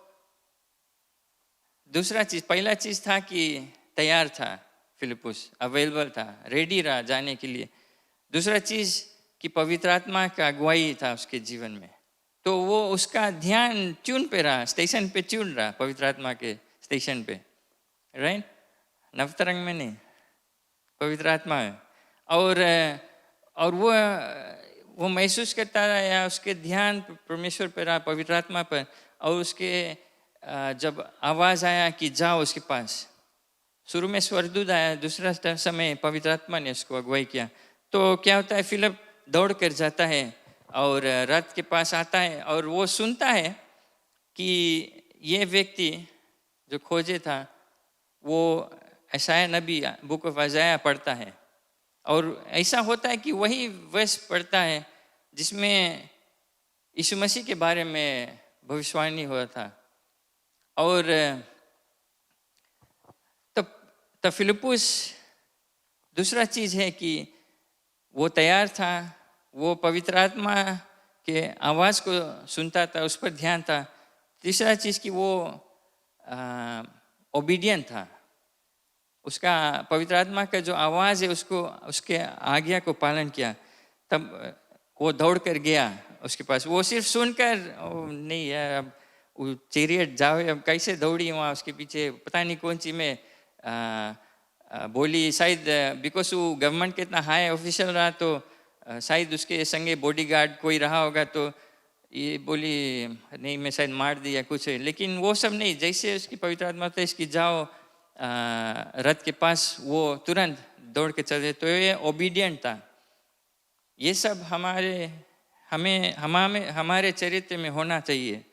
दूसरा चीज़, पहला चीज़ था कि तैयार था फिलिपुस, अवेलेबल था, रेडी रहा जाने के लिए। दूसरा चीज़ कि पवित्र आत्मा का अगुवाई था उसके जीवन में, तो वो उसका ध्यान ट्यून पे रहा, स्टेशन पे ट्यून रहा, पवित्र आत्मा के स्टेशन पे, राइट, नवतरंग में नहीं, पवित्र आत्मा है। और वो महसूस करता रहा, या उसके ध्यान परमेश्वर पर रहा, पवित्र आत्मा पर, और उसके जब आवाज़ आया कि जाओ उसके पास, शुरू में स्वर्गदूत आया, दूसरा समय पवित्र आत्मा ने उसको अगुवाई किया। तो क्या होता है, फिलिप दौड़ कर जाता है और रथ के पास आता है, और वो सुनता है कि ये व्यक्ति जो खोजे था वो यशायाह नबी, बुक ऑफ आइज़ाया पढ़ता है, और ऐसा होता है कि वही वर्ष पढ़ता है जिसमें यीशु मसीह के बारे में भविष्यवाणी हुआ था। और तब फिलिपुस, दूसरा चीज़ है कि वो तैयार था, वो पवित्र आत्मा के आवाज़ को सुनता था, उस पर ध्यान था। तीसरा चीज़ कि वो ओबीडियंट था, उसका पवित्र आत्मा का जो आवाज़ है उसको, उसके आज्ञा को पालन किया। तब वो दौड़ कर गया उसके पास, वो सिर्फ सुनकर नहीं यार, अब वो चैरियट जाओ, अब कैसे दौड़ी वहाँ उसके पीछे, पता नहीं कौन सी में बोली, शायद बिकॉज वो गवर्नमेंट के इतना हाई ऑफिशियल रहा, तो शायद उसके संगे बॉडीगार्ड कोई रहा होगा, तो ये बोली नहीं मैं शायद मार दिया कुछ है, लेकिन वो सब नहीं, जैसे उसकी पवित्र आत्मा था इसकी जाओ रथ के पास, वो तुरंत दौड़ के चले। तो ये ओबीडियंट था। ये सब हमारे चरित्र में होना चाहिए।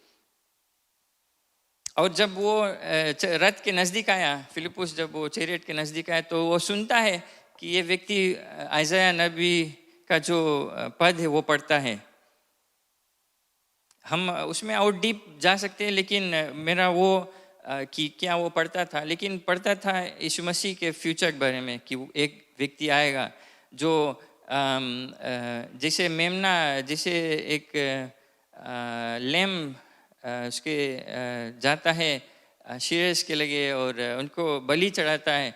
और जब वो रथ के नज़दीक आया, फिलिपुस जब वो चैरियट के नज़दीक आया, तो वो सुनता है कि ये व्यक्ति आइज़ाया नबी का जो पद है वो पढ़ता है। हम उसमें और डीप जा सकते हैं, लेकिन मेरा वो कि क्या वो पढ़ता था, लेकिन पढ़ता था यीशु मसीह के फ्यूचर के बारे में, कि एक व्यक्ति आएगा जो जैसे मेमना, जैसे एक लेम उसके जाता है शीरस के लगे और उनको बलि चढ़ाता है,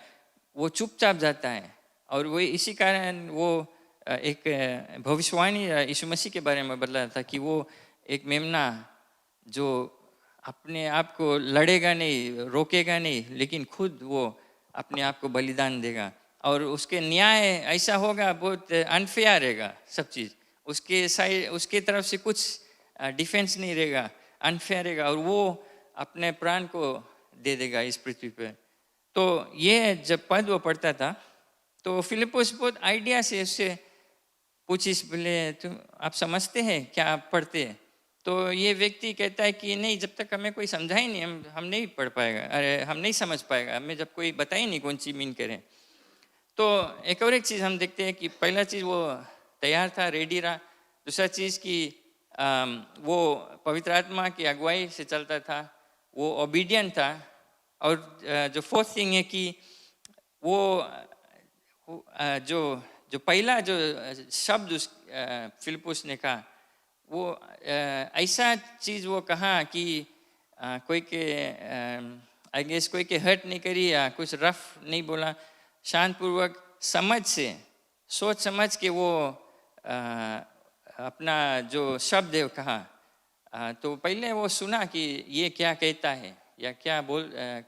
वो चुपचाप जाता है, और वो इसी कारण वो एक भविष्यवाणी यीशु मसीह के बारे में बतला था कि वो एक मेमना जो अपने आप को लड़ेगा नहीं, रोकेगा नहीं, लेकिन खुद वो अपने आप को बलिदान देगा और उसके न्याय ऐसा होगा, बहुत अनफेयर रहेगा सब चीज़। उसके साइड उसके तरफ से कुछ डिफेंस नहीं रहेगा, अनफेयर रहेगा और वो अपने प्राण को दे देगा इस पृथ्वी पे। तो ये जब पद वो पढ़ता था तो फिलिपुस बहुत आइडिया से उससे पूछिस, बोले तुम आप समझते हैं क्या आप पढ़ते हैं? तो ये व्यक्ति कहता है कि नहीं, जब तक हमें कोई समझा ही नहीं हम नहीं पढ़ पाएगा, अरे हम नहीं समझ पाएगा, हमें जब कोई बता ही नहीं कौन सी मीन करें। तो एक और एक चीज़ हम देखते हैं कि पहला चीज़ वो तैयार था, रेडी रहा। दूसरा चीज़ कि वो पवित्र आत्मा की अगुवाई से चलता था, वो ओबीडियंट था। और जो फोर्थ थिंग है कि वो जो पहला जो शब्द उस फिलिपुस ने कहा, वो ऐसा चीज़ वो कहा कि कोई के आई गेस कोई के हर्ट नहीं करी या कुछ रफ नहीं बोला, शांतपूर्वक समझ से सोच समझ के वो अपना जो शब्द है वो कहा। तो पहले वो सुना कि ये क्या कहता है या क्या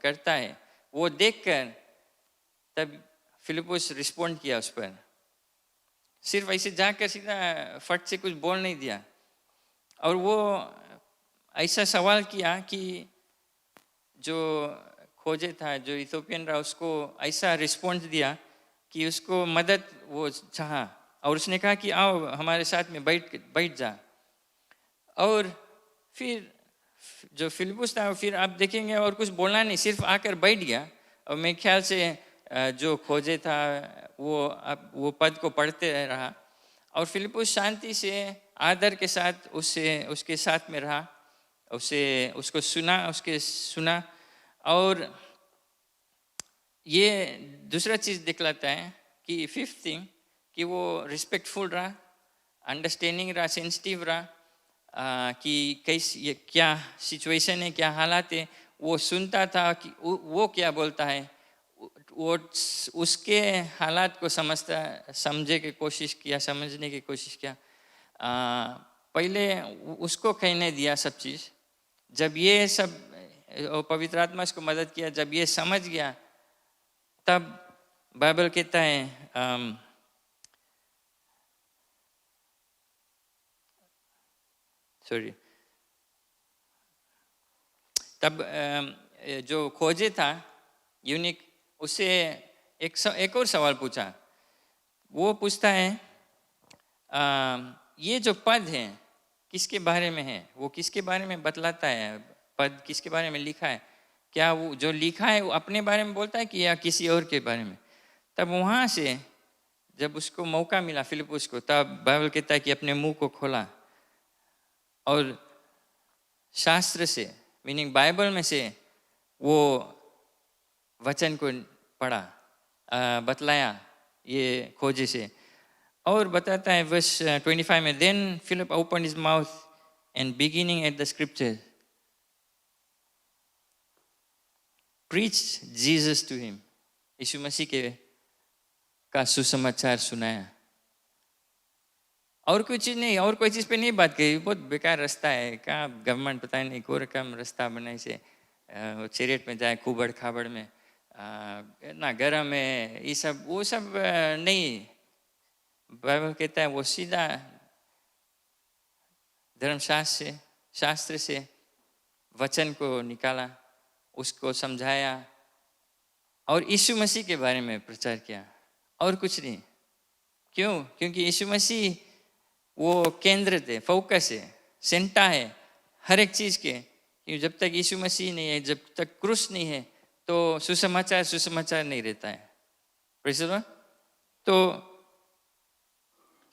करता है, वो देखकर तब फिलिपुस रिस्पोंड किया उस पर। सिर्फ ऐसे जाकर सीधा फट से कुछ बोल नहीं दिया और वो ऐसा सवाल किया कि जो खोजे था, जो इथोपियन रहा, उसको ऐसा रिस्पॉन्स दिया कि उसको मदद वो चाहा और उसने कहा कि आओ हमारे साथ में बैठ जा। और फिर जो फिलिपुस था फिर आप देखेंगे और कुछ बोलना नहीं, सिर्फ आकर बैठ गया। और मेरे ख्याल से जो खोजे था वो पद को पढ़ते रहा और फिलिपुस शांति से आदर के साथ उसके साथ में रहा, उसको सुना। और ये दूसरा चीज़ दिखलाता है कि फिफ्थ थिंग कि वो रिस्पेक्टफुल रहा, अंडरस्टैंडिंग रहा, सेंसिटिव रहा कि कैसे क्या सिचुएशन है, क्या हालात है, वो सुनता था कि वो क्या बोलता है, वो उसके हालात को समझने की कोशिश किया। पहले उसको कहने दिया सब चीज़। जब ये सब पवित्र आत्मा इसको मदद किया, जब ये समझ गया तब बाइबल कहता है तब जो खोजे था यूनिक, उससे एक और सवाल पूछा। वो पूछता है ये जो पद है किसके बारे में है, वो किसके बारे में बतलाता है, पद किसके बारे में लिखा है, क्या वो जो लिखा है वो अपने बारे में बोलता है कि या किसी और के बारे में। तब वहाँ से जब उसको मौका मिला फिलिपुस को, तब बाइबल कहता है कि अपने मुंह को खोला और शास्त्र से मीनिंग बाइबल में से वो वचन को पढ़ा, बतलाया ये खोजे से। और बताता है वर्स 25 में, then Philip open his mouth and beginning at the scripture preach Jesus to him, यीशु मसीह का सुसमाचार सुनाया। और कोई चीज़ नहीं, और कोई चीज़ पे नहीं बात करी। बहुत बेकार रास्ता है, कहाँ गवर्नमेंट पता नहीं कोई रकम रास्ता बनाए से चेरेट में जाए, खूबड़ खाबड़ में ना गरम है, ये सब वो सब नहीं। बाइबल कहता है वो सीधा शास्त्र से वचन को निकाला, उसको समझाया और यीशु मसीह के बारे में प्रचार किया, और कुछ नहीं। क्यों? क्योंकि यीशु मसीह वो केंद्र थे, फोकस है, सेंटा है हर एक चीज़ के। क्योंकि जब तक यीशु मसीह नहीं है, जब तक क्रूस नहीं है, तो सुसमाचार नहीं रहता है। Praise the Lord. तो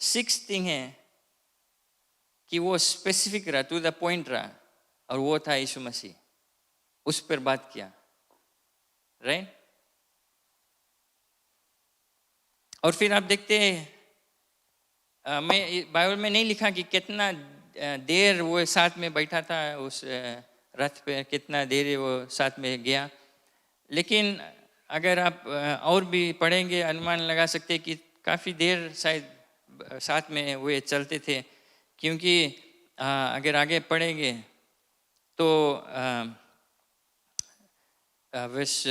सिक्स्थ थिंग है कि वो स्पेसिफिक रहा, टू द पॉइंट रहा, और वो था यीशु मसीह, उस पर बात किया, राइट। और फिर आप देखते हैं, मैं बाइबल में नहीं लिखा कि कितना देर वो साथ में बैठा था उस रथ पे, कितना देर वो साथ में गया। लेकिन अगर आप और भी पढ़ेंगे अनुमान लगा सकते हैं कि काफ़ी देर शायद साथ में वे चलते थे, क्योंकि अगर आगे पढ़ेंगे तो verse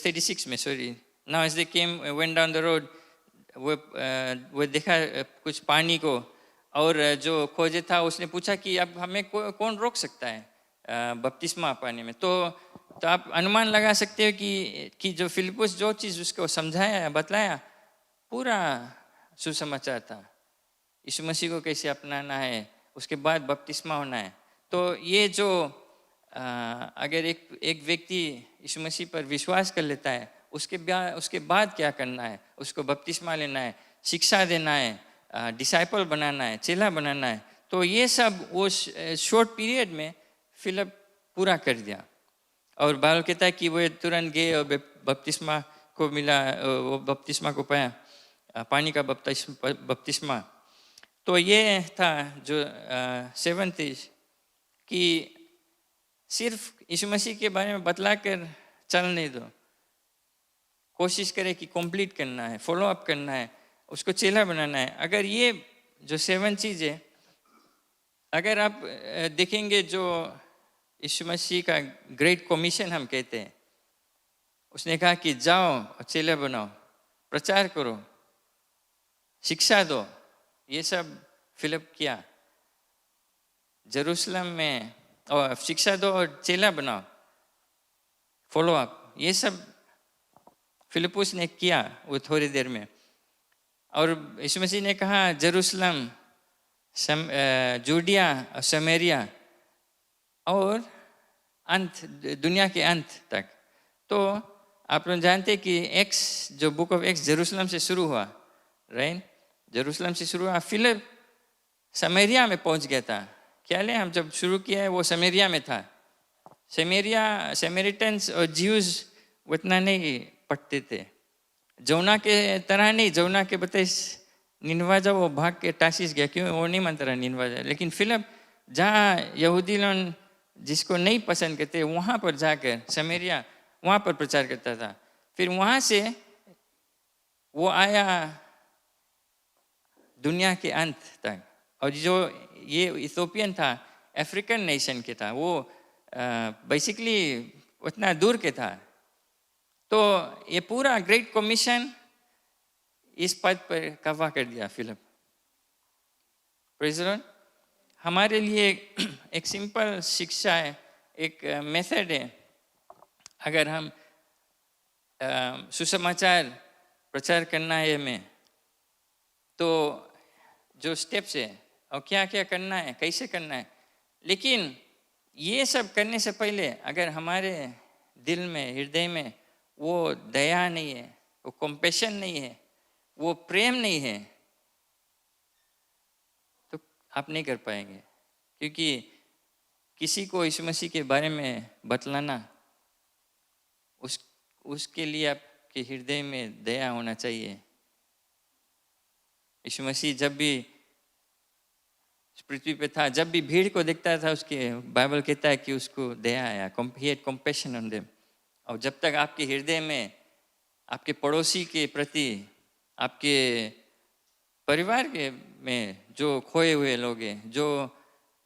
36 में, sorry, now as they came went down the road, वो देखा कुछ पानी को, और जो खोजे था उसने पूछा कि अब हमें कौन रोक सकता है बपतिस्मा पाने में। तो आप अनुमान लगा सकते हो कि जो फिलिपुस जो चीज़ उसको समझाया बतलाया पूरा सुसमाचार था, यीशु मसीह को कैसे अपनाना है, उसके बाद बपतिस्मा होना है। तो ये जो अगर एक व्यक्ति यीशु मसीह पर विश्वास कर लेता है, उसके बाद क्या करना है, उसको बपतिस्मा लेना है, शिक्षा देना है, डिसाइपल बनाना है, चेला बनाना है, तो ये सब वो शॉर्ट पीरियड में फिलिप पूरा कर दिया। और बाइबल कहता है कि वो तुरंत गए और बपतिस्मा को मिला, वो बपतिस्मा को पाया, पानी का बपतिस्मा। तो ये था जो 7th कि सिर्फ यीशु मसीह के बारे में बतला कर चल नहीं दो, कोशिश करें कि कंप्लीट करना है, फॉलो अप करना है, उसको चेला बनाना है। अगर ये जो 7 चीज़ है, अगर आप देखेंगे जो यीशु मसीह का ग्रेट कमीशन हम कहते हैं, उसने कहा कि जाओ और चेला बनाओ, प्रचार करो, शिक्षा दो, ये सब फिलिप किया जेरूशलम में, और शिक्षा दो और चेला बनाओ, फॉलो अप, ये सब फिलिपुस ने किया वो थोड़ी देर में। और यीशु मसीह ने कहा जेरूशलम, जूडिया और समरिया और अंत, दुनिया के अंत तक। तो आप लोग जानते हैं कि एक्स, जो बुक ऑफ एक्स जेरूशलम से शुरू हुआ, राइट, जेरूशलम से शुरू हुआ, फिलिप समरिया में पहुंच गया था। क्या ले, हम जब शुरू किया है वो समरिया में था। समरिटन्स और ज्यूज उतना नहीं पढ़ते थे, जोना के तरह नहीं, जोना के बतेस निनवा जाओ, वो भाग के टासिस गया, क्यों, वो नहीं मानता रहा निनवा जाए। लेकिन फिलिप जहाँ यहूदी लोग जिसको नहीं पसंद करते वहाँ पर जाकर समरिया, वहाँ पर प्रचार करता था। फिर वहाँ से वो आया दुनिया के अंत तक। और जो ये इथोपियन था, अफ्रीकन नेशन के था, वो बेसिकली उतना दूर के था। तो ये पूरा ग्रेट कमीशन इस पद पर कवा कर दिया फिलिप। Praise the Lord. हमारे लिए एक सिंपल शिक्षा है, एक मेथड है। अगर हम सुसमाचार प्रचार करना है हमें, तो जो स्टेप्स है और क्या क्या करना है, कैसे करना है। लेकिन ये सब करने से पहले अगर हमारे दिल में, हृदय में वो दया नहीं है, वो कंपैशन नहीं है, वो प्रेम नहीं है, तो आप नहीं कर पाएंगे। क्योंकि किसी को यीशु मसीह के बारे में बतलाना, उसके लिए आपके हृदय में दया होना चाहिए। यीशु मसीह जब भी पृथ्वी पे था, जब भी भीड़ को देखता था, उसके बाइबल कहता है कि उसको दया आया, he had compassion on them। और जब तक आपके हृदय में आपके पड़ोसी के प्रति, आपके परिवार के में जो खोए हुए लोग हैं, जो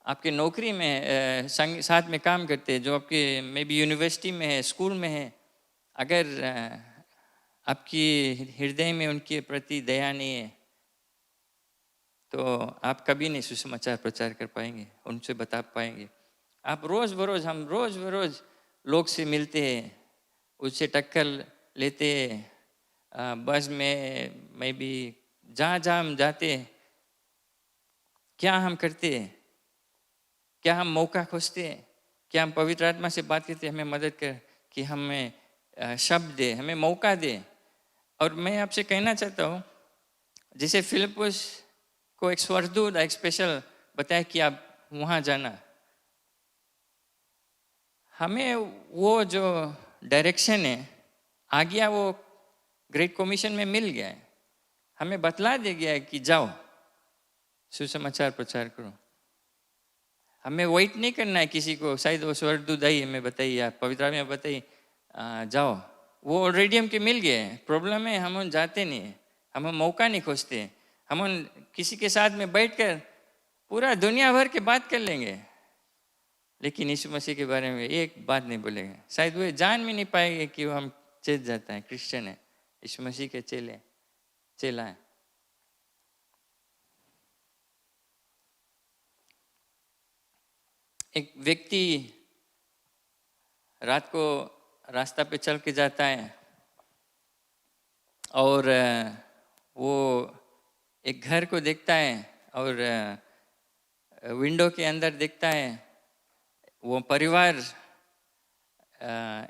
आपके नौकरी में साथ में काम करते हैं, जो आपके मे बी यूनिवर्सिटी में है, स्कूल में है, अगर आपकी हृदय में उनके प्रति दया नहीं है, तो आप कभी नहीं सुसमाचार प्रचार कर पाएंगे, उनसे बता पाएंगे। आप रोज़ बरोज़, हम रोज़ बरोज़ लोग से मिलते हैं, उससे टक्कर लेते हैं, बस में मैं भी जहाँ हम जाते हैं, क्या हम करते हैं? क्या हम मौका खोजते हैं? क्या हम पवित्र आत्मा से बात करते हैं, हमें मदद कर, कि हमें शब्द दे, हमें मौका दे। और मैं आपसे कहना चाहता हूँ, जैसे फिलिपुस को एक स्वर्गदूत एक स्पेशल बताया कि आप वहाँ जाना, हमें वो जो डायरेक्शन है, आज्ञा, वो ग्रेट कमीशन में मिल गया है, हमें बतला दे गया है कि जाओ सुसमाचार प्रचार करो। हमें वेट नहीं करना है किसी को, शायद वो स्वर्गदूत आई हमें बताइए, आप पवित्र में बताइए, जाओ, वो ऑलरेडी हमके मिल गए हैं। प्रॉब्लम है हम जाते नहीं हैं, हम मौका नहीं खोजते हैं। हम उन किसी के साथ में बैठकर पूरा दुनिया भर के बात कर लेंगे, लेकिन यीशु मसीह के बारे में एक बात नहीं बोलेंगे। शायद वो जान भी नहीं पाएंगे कि वो हम चेत जाता है, क्रिश्चियन है, यीशु मसीह के चेला है। एक व्यक्ति रात को रास्ता पे चल के जाता है और वो एक घर को देखता है और विंडो के अंदर देखता है वो परिवार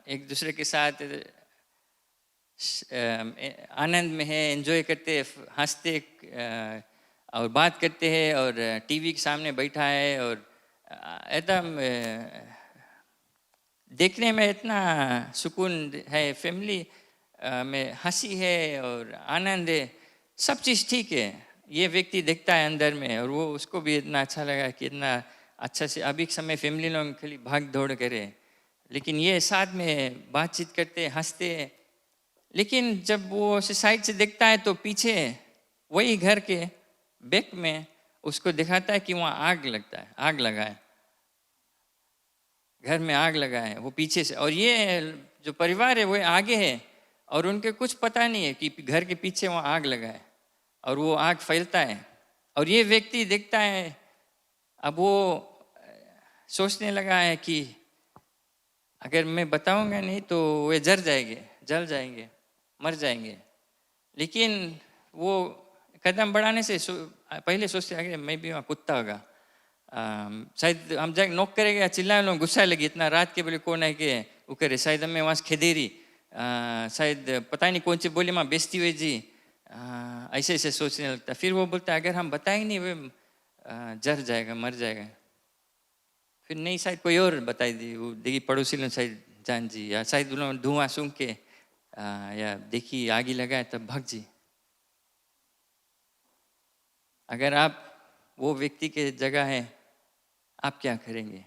एक दूसरे के साथ आनंद में है, एंजॉय करते, हंसते और बात करते हैं, और टीवी के सामने बैठा है और एकदम देखने में इतना सुकून है, फैमिली में हंसी है और आनंद है, सब चीज़ ठीक है। ये व्यक्ति देखता है अंदर में और वो उसको भी इतना अच्छा लगा कि इतना अच्छा से अभी के समय फैमिली लोग खाली भाग दौड़ करे, लेकिन ये साथ में बातचीत करते हंसते। लेकिन जब वो साइड से देखता है तो पीछे वही घर के बैक में उसको दिखाता है कि वहाँ आग लगा है, घर में आग लगा है, वो पीछे से। और ये जो परिवार है वो आगे है और उनके कुछ पता नहीं है कि घर के पीछे वहाँ आग लगा है और वो आग फैलता है। और ये व्यक्ति देखता है, अब वो सोचने लगा है कि अगर मैं बताऊंगा नहीं तो वे जल जाएंगे, मर जाएंगे। लेकिन वो कदम बढ़ाने से पहले सोचते अगर मैं भी वहाँ कुत्ता होगा, शायद हम जाके नॉक करेंगे, चिल्लाए, लोग गुस्सा लगी, इतना रात के बोले कौन है कि वो करे, शायद हमें वहाँ से खेदेरी, शायद पता नहीं कौन सी बोली माँ बेचती हुई जी, ऐसे ऐसे सोचने लगता। फिर वो बोलता अगर हम बताएंगे नहीं वे जर जाएगा, मर जाएगा। फिर नहीं, शायद कोई और बताई दी, वो देखी पड़ोसी लोग शायद जान जी, या शायद उन्होंने धुआं सूंघ के या देखी आगी लगाए तब भाग जी। अगर आप वो व्यक्ति के जगह है, आप क्या करेंगे?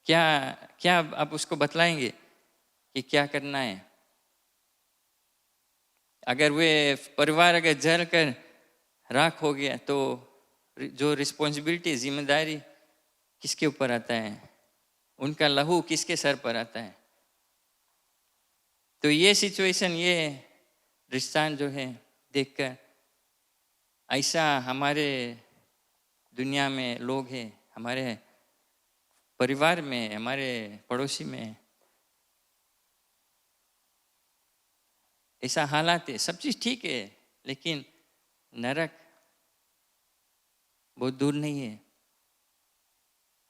क्या आप उसको बतलाएंगे कि क्या करना है? अगर वे परिवार अगर जल कर राख हो गया तो जो रिस्पॉन्सिबिलिटी, जिम्मेदारी किसके ऊपर आता है? उनका लहू किसके सर पर आता है? तो ये सिचुएशन, ये दृष्टांत जो है देखकर ऐसा हमारे दुनिया में लोग हैं, हमारे परिवार में, हमारे पड़ोसी में ऐसा हालात है। सब चीज़ ठीक है, लेकिन नरक बहुत दूर नहीं है।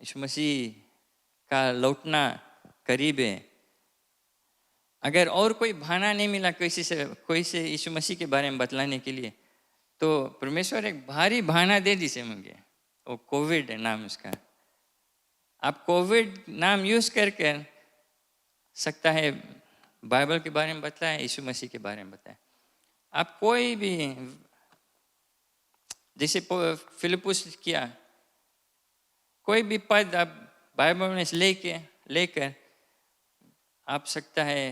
यीशु मसीह का लौटना करीब है। अगर और कोई बहाना नहीं मिला कोई से यीशु मसीह के बारे में बतलाने के लिए, तो परमेश्वर एक भारी बहाना दे दी से मुझे, वो कोविड है नाम उसका। आप कोविड नाम यूज करके सकता है बाइबल के बारे में बताएं, यीशु मसीह के बारे में बताएं। आप कोई भी, जैसे फिलिपुस किया, कोई भी पद आप बाइबल में लेकर आप सकता है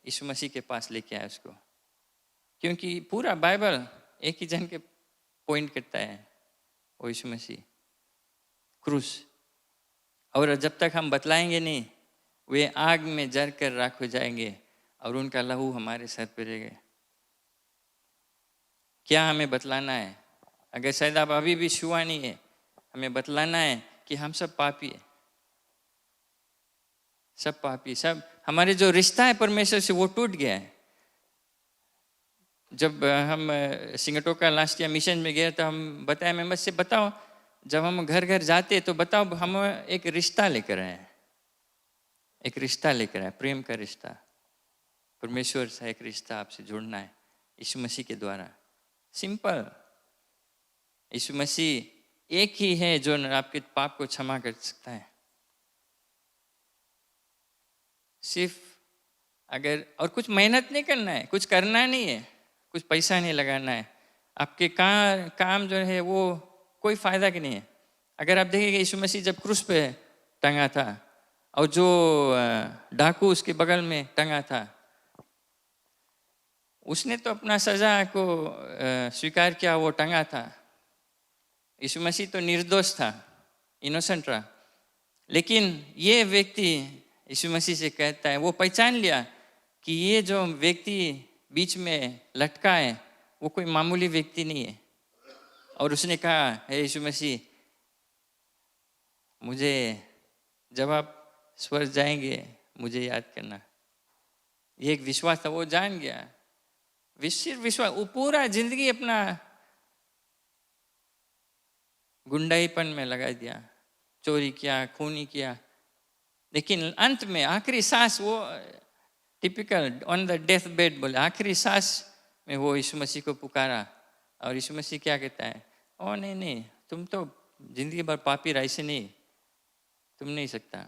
यीशु मसीह के पास लेके आए उसको, क्योंकि पूरा बाइबल एक ही जन के पॉइंट करता है, वो यीशु मसीह क्रूस। और जब तक हम बतलाएंगे नहीं, वे आग में जल कर राख हो जाएंगे और उनका लहू हमारे सर पर रहेगा। क्या हमें बतलाना है? अगर शायद आप अभी भी छुआ नहीं है, हमें बतलाना है कि हम सब पापी है, सब पापी, सब हमारे जो रिश्ता है परमेश्वर से वो टूट गया है। जब हम सिंगटोका लास्ट ईयर मिशन में गए तो हम बताया, मेंबर से बताओ, जब हम घर घर जाते तो बताओ हम एक रिश्ता लेकर आए, एक रिश्ता लेकर आए, प्रेम का रिश्ता, परमेश्वर से एक रिश्ता आपसे जुड़ना है यीशु मसीह के द्वारा। सिंपल, यीशु मसीह एक ही है जो आपके पाप को क्षमा कर सकता है। सिर्फ अगर, और कुछ मेहनत नहीं करना है, कुछ करना नहीं है, कुछ पैसा नहीं लगाना है, आपके काम जो है वो कोई फायदा की नहीं है। अगर आप देखेंगे यीशु मसीह जब क्रूस पे टंगा था और जो डाकू उसके बगल में टंगा था, उसने तो अपना सजा को स्वीकार किया, वो टंगा था, यीशु मसीह तो निर्दोष था, इनोसेंट रहा, लेकिन ये व्यक्ति यीशु मसीह से कहता है, वो पहचान लिया कि ये जो व्यक्ति बीच में लटका है वो कोई मामूली व्यक्ति नहीं है। और उसने कहा, हे यीशु मसीह, मुझे जब आप स्वर्ग जाएंगे मुझे याद करना। ये एक विश्वास था, वो जान गया, सिर्फ विश्वास। वो पूरा जिंदगी अपना गुंडाईपन में लगा दिया, चोरी किया, खूनी किया, लेकिन अंत में आखिरी सांस वो typical on the death bed बोले, आखिरी सांस में वो यीशु मसीह को पुकारा। और यीशु मसीह क्या कहता है, ओ नहीं नहीं, तुम तो जिंदगी भर पापी रहे, ऐसे नहीं, तुम नहीं सकता।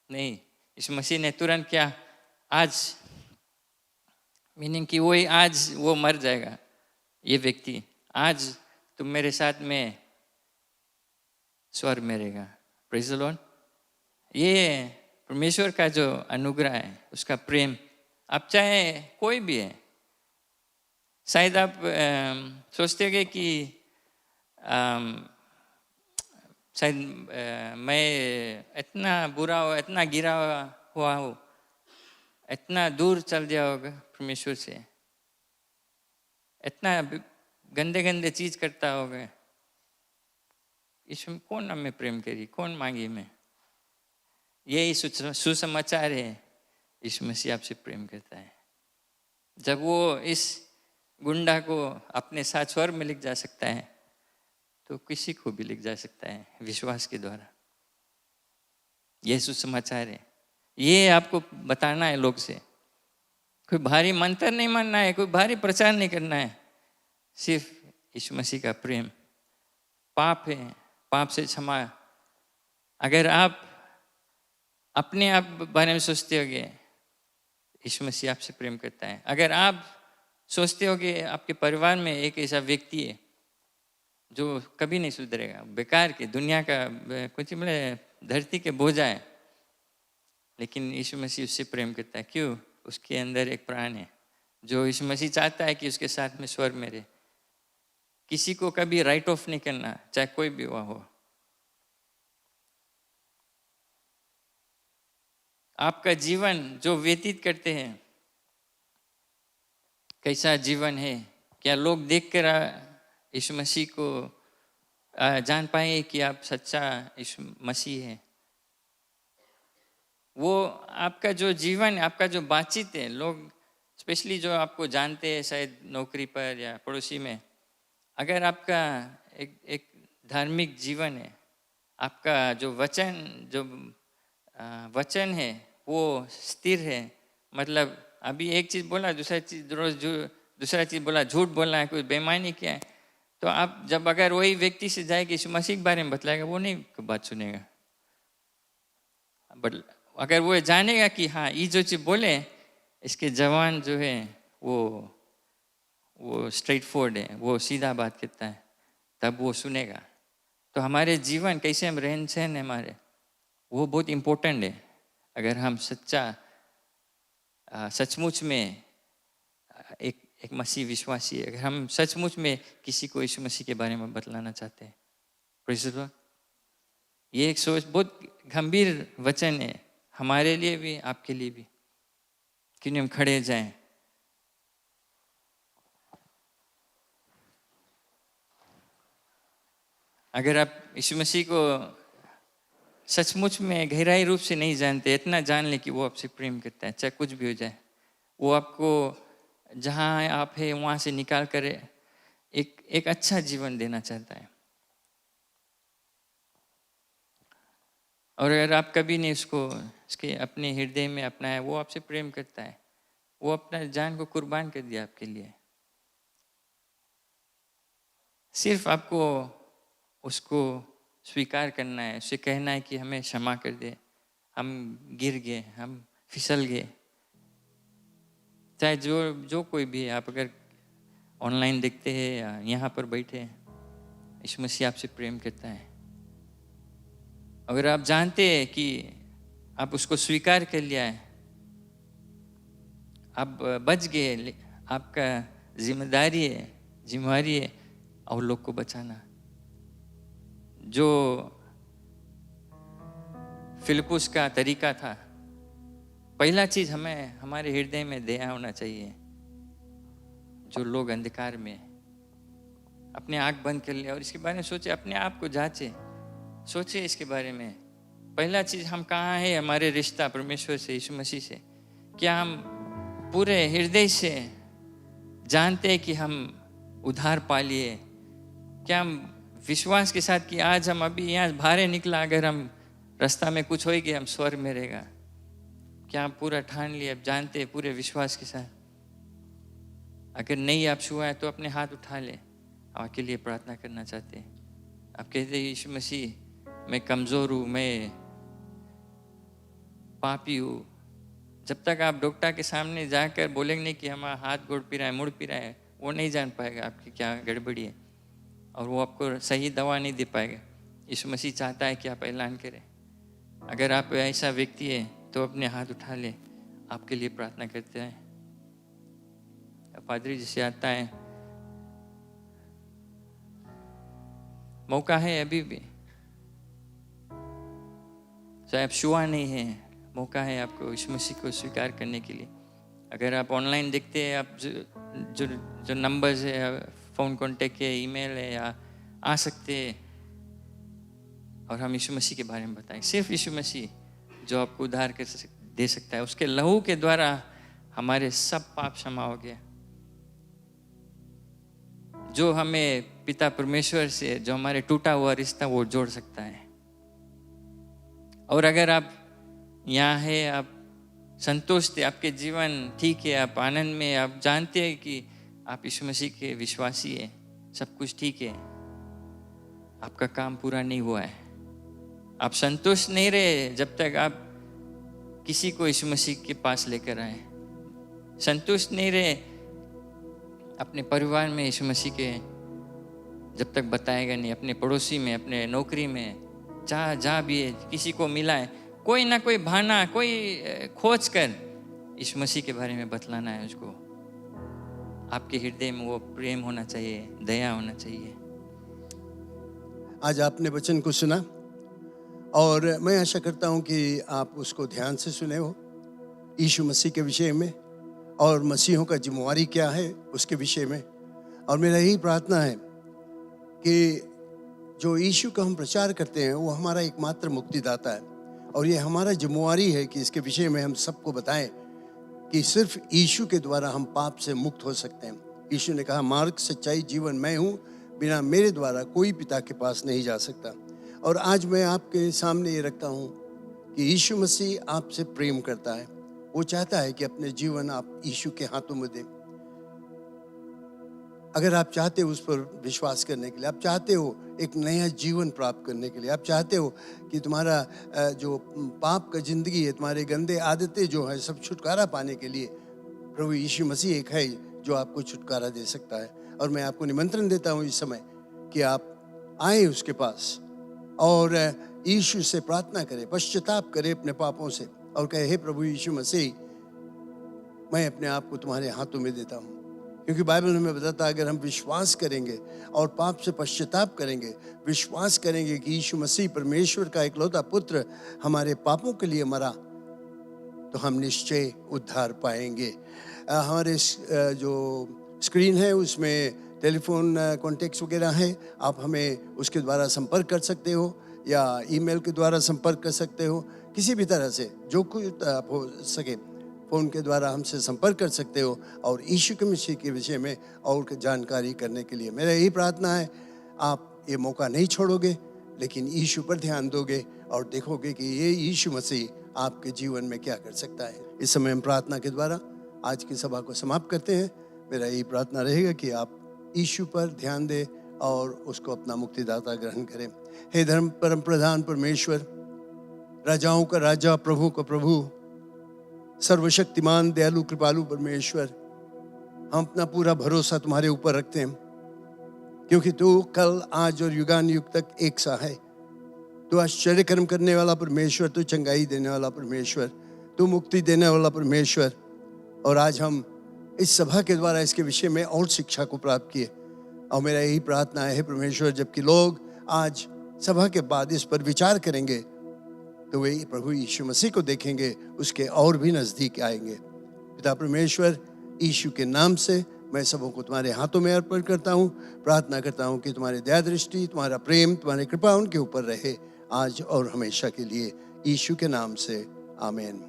नहीं, यीशु मसीह ने तुरंत क्या, आज, मीनिंग कि वही आज वो मर जाएगा, ये व्यक्ति आज तुम मेरे साथ में स्वर्ग में रहेगा। Praise the Lord. ये परमेश्वर का जो अनुग्रह है, उसका प्रेम। आप चाहे कोई भी है, शायद आप सोचते होंगे कि शायद मैं इतना बुरा हो, इतना गिरा हुआ हो, इतना दूर चल दिया होगा परमेश्वर से, इतना गंदे गंदे चीज करता होगा, इसमें कौन हमें प्रेम करी, कौन मांगी मैं। यही सुसमाचार है, यीशु मसीह आपसे प्रेम करता है। जब वो इस गुंडा को अपने साथ स्वर्ग में लिख जा सकता है, तो किसी को भी लिख जा सकता है विश्वास के द्वारा। यह सुसमाचार है, ये आपको बताना है लोग से। कोई भारी मंत्र नहीं मानना है, कोई भारी प्रचार नहीं करना है, सिर्फ यीशु मसीह का प्रेम। पाप है, पाप से क्षमा। अगर आप अपने आप बारे में सोचते होगे, यीशु मसीह आपसे प्रेम करता है। अगर आप सोचते होगे आपके परिवार में एक ऐसा व्यक्ति है जो कभी नहीं सुधरेगा, बेकार के, दुनिया का कुछ बोले धरती के बोझा है, लेकिन यीशु मसीह उससे प्रेम करता है। क्यों? उसके अंदर एक प्राण है जो यीशु मसीह चाहता है कि उसके साथ में स्वर्ग में रहे। किसी को कभी राइट ऑफ नहीं करना, चाहे कोई भी हुआ हो। आपका जीवन जो व्यतीत करते हैं, कैसा जीवन है, क्या लोग देखकर यीशु मसीह को जान पाए कि आप सच्चा यीशु मसीह है। वो आपका जो जीवन है, आपका जो बातचीत है, लोग स्पेशली जो आपको जानते हैं शायद नौकरी पर या पड़ोसी में, अगर आपका एक धार्मिक जीवन है, आपका जो वचन है वो स्थिर है, मतलब अभी एक चीज़ बोला, दूसरा चीज़ बोला, झूठ बोलना है, कोई बेईमानी किया है, तो आप जब अगर वही व्यक्ति से जाए कि यीशु मसीह के बारे में बतलाएगा, वो नहीं बात सुनेगा। बट अगर वो जानेगा कि हाँ ये जो चीज़ बोले इसके जवान जो है वो स्ट्रेट फॉरवर्ड है, वो सीधा बात करता है, तब वो सुनेगा। तो हमारे जीवन कैसे हम रहन सहन है हमारे, वो बहुत इम्पोर्टेंट है। अगर हम सचमुच में एक मसीह विश्वासी है, अगर हम सचमुच में किसी को यीशु मसीह के बारे में बतलाना चाहते हैं। Praise the Lord. ये एक सोच बहुत गंभीर वचन है हमारे लिए भी, आपके लिए भी। क्यों हम खड़े जाएं। अगर आप यीशु मसीह को सचमुच में गहराई रूप से नहीं जानते, इतना जान ले कि वो आपसे प्रेम करता है, चाहे कुछ भी हो जाए। वो आपको जहाँ आप है वहाँ से निकाल कर एक अच्छा जीवन देना चाहता है। और अगर आप कभी नहीं उसके अपने हृदय में अपनाया, वो आपसे प्रेम करता है, वो अपना जान को कुर्बान कर दिया आपके लिए। सिर्फ आपको उसको स्वीकार करना है, उससे कहना है कि हमें क्षमा कर दे, हम गिर गए, हम फिसल गए। चाहे जो कोई भी है, आप अगर ऑनलाइन देखते हैं या यहाँ पर बैठे हैं, यीशु मसीह आपसे प्रेम करता है। अगर आप जानते हैं कि आप उसको स्वीकार कर लिया है, आप बच गए, आपका जिम्मेवारी है और लोग को बचाना। जो फिलिपुस का तरीका था, पहला चीज हमें हमारे हृदय में दया होना चाहिए। जो लोग अंधकार में, अपने आंख बंद कर ले और इसके बारे में सोचे, अपने आप को जांचे, सोचे इसके बारे में। पहला चीज हम कहाँ है, हमारे रिश्ता परमेश्वर से, यीशु मसीह से। क्या हम पूरे हृदय से जानते हैं कि हम उद्धार पा लिए? क्या हम विश्वास के साथ कि आज हम अभी यहाँ बाहर निकला, अगर हम रास्ता में कुछ होएगी हम स्वर्ग में रहेगा? क्या हम पूरा ठान लिए, अब जानते हैं पूरे विश्वास के साथ? अगर नहीं आप छुआ है तो अपने हाथ उठा ले, आपके लिए प्रार्थना करना चाहते हैं। आप कहते हैं यीशु मसीह मैं कमज़ोर हूँ, मैं पापी हूँ। जब तक आप डॉक्टर के सामने जाकर बोलेंगे नहीं कि हमारा हाथ गोड़ पी रहा है, मुड़ पी रहा है, वो नहीं जान पाएगा आपकी क्या गड़बड़ी है, और वो आपको सही दवा नहीं दे पाएगा। यीशु मसीह चाहता है कि आप ऐलान करें। अगर आप ऐसा व्यक्ति है तो अपने हाथ उठा ले, आपके लिए प्रार्थना करते हैं। पादरी जिसे आता है, मौका है अभी भी, चाहे आप छुआ नहीं है, मौका है आपको यीशु मसीह को स्वीकार करने के लिए। अगर आप ऑनलाइन देखते हैं, आप जो नंबर्स है, फ़ोन कॉन्टेक्ट है, ईमेल है, या आ सकते हैं और हम यीशु मसीह के बारे में बताएं। सिर्फ यीशु मसीह जो आपको उद्धार दे सकता है। उसके लहू के द्वारा हमारे सब पाप क्षमा हो गया। जो हमें पिता परमेश्वर से, जो हमारे टूटा हुआ रिश्ता वो जोड़ सकता है। और अगर आप यहाँ है, आप संतुष्ट है, आपके जीवन ठीक है, आप आनंद में, आप जानते हैं कि आप यीशु मसीह के विश्वासी है, सब कुछ ठीक है, आपका काम पूरा नहीं हुआ है। आप संतुष्ट नहीं रहे जब तक आप किसी को यीशु मसीह के पास लेकर आए। संतुष्ट नहीं रहे अपने परिवार में यीशु मसीह के जब तक बताएगा नहीं, अपने पड़ोसी में, अपने नौकरी में, जहाँ भी है, किसी को मिला है, कोई ना कोई बहाना, कोई खोज कर यीशु मसीह के बारे में बतलाना है उसको। आपके हृदय में वो प्रेम होना चाहिए, दया होना चाहिए। आज आपने वचन को सुना और मैं आशा करता हूं कि आप उसको ध्यान से सुने हो, यीशु मसीह के विषय में और मसीहों का जिम्मेवारी क्या है उसके विषय में। और मेरा यही प्रार्थना है कि जो यीशु का हम प्रचार करते हैं वो हमारा एकमात्र मुक्तिदाता है, और ये हमारा जिम्मेवारी है कि इसके विषय में हम सबको बताएं कि सिर्फ यीशु के द्वारा हम पाप से मुक्त हो सकते हैं। यीशु ने कहा, मार्ग, सच्चाई, जीवन मैं हूँ, बिना मेरे द्वारा कोई पिता के पास नहीं जा सकता। और आज मैं आपके सामने ये रखता हूँ कि यीशु मसीह आपसे प्रेम करता है। वो चाहता है कि अपने जीवन आप यीशु के हाथों में दें। अगर आप चाहते हो उस पर विश्वास करने के लिए, आप चाहते हो एक नया जीवन प्राप्त करने के लिए, आप चाहते हो कि तुम्हारा जो पाप का जिंदगी है, तुम्हारे गंदे आदतें जो है सब छुटकारा पाने के लिए, प्रभु यीशु मसीह एक है जो आपको छुटकारा दे सकता है। और मैं आपको निमंत्रण देता हूँ इस समय कि आप आए उसके पास और यीशु से प्रार्थना करें, पश्चाताप करें अपने पापों से और कहे, हे प्रभु यीशु मसीह, मैं अपने आप को तुम्हारे हाथों में देता हूँ। क्योंकि बाइबल हमें बताता है अगर हम विश्वास करेंगे और पाप से पश्चाताप करेंगे, विश्वास करेंगे कि यीशु मसीह परमेश्वर का इकलौता पुत्र हमारे पापों के लिए मरा, तो हम निश्चय उद्धार पाएंगे। हमारे जो स्क्रीन है उसमें टेलीफोन कॉन्टेक्ट्स वगैरह हैं, आप हमें उसके द्वारा संपर्क कर सकते हो या ईमेल के द्वारा संपर्क कर सकते हो। किसी भी तरह से जो कुछ आप हो सके फ़ोन के द्वारा हमसे संपर्क कर सकते हो और यीशु के मसीह के विषय में और जानकारी करने के लिए मेरा यही प्रार्थना है, आप ये मौका नहीं छोड़ोगे लेकिन यीशु पर ध्यान दोगे और देखोगे कि ये यीशु मसीह आपके जीवन में क्या कर सकता है। इस समय हम प्रार्थना के द्वारा आज की सभा को समाप्त करते हैं। मेरा यही प्रार्थना रहेगा कि आप यीशु पर ध्यान दें और उसको अपना मुक्तिदाता ग्रहण करें। हे धर्म परम प्रधान परमेश्वर, राजाओं का राजा, प्रभु का प्रभु, सर्वशक्तिमान दयालु कृपालु परमेश्वर, हम अपना पूरा भरोसा तुम्हारे ऊपर रखते हैं क्योंकि तू कल, आज और युगान युग तक एक सा है। तू आश्चर्य कर्म करने वाला परमेश्वर, तू चंगाई देने वाला परमेश्वर, तू मुक्ति देने वाला परमेश्वर। और आज हम इस सभा के द्वारा इसके विषय में और शिक्षा को प्राप्त किए और मेरा यही प्रार्थना है परमेश्वर, जबकि लोग आज सभा के बाद इस पर विचार करेंगे तो वे प्रभु यीशु मसीह को देखेंगे, उसके और भी नजदीक आएंगे। पिता परमेश्वर, यीशु के नाम से मैं सबों को तुम्हारे हाथों में अर्पण करता हूँ। प्रार्थना करता हूँ कि तुम्हारी दया दृष्टि, तुम्हारा प्रेम, तुम्हारी कृपा उनके ऊपर रहे आज और हमेशा के लिए। यीशु के नाम से आमीन।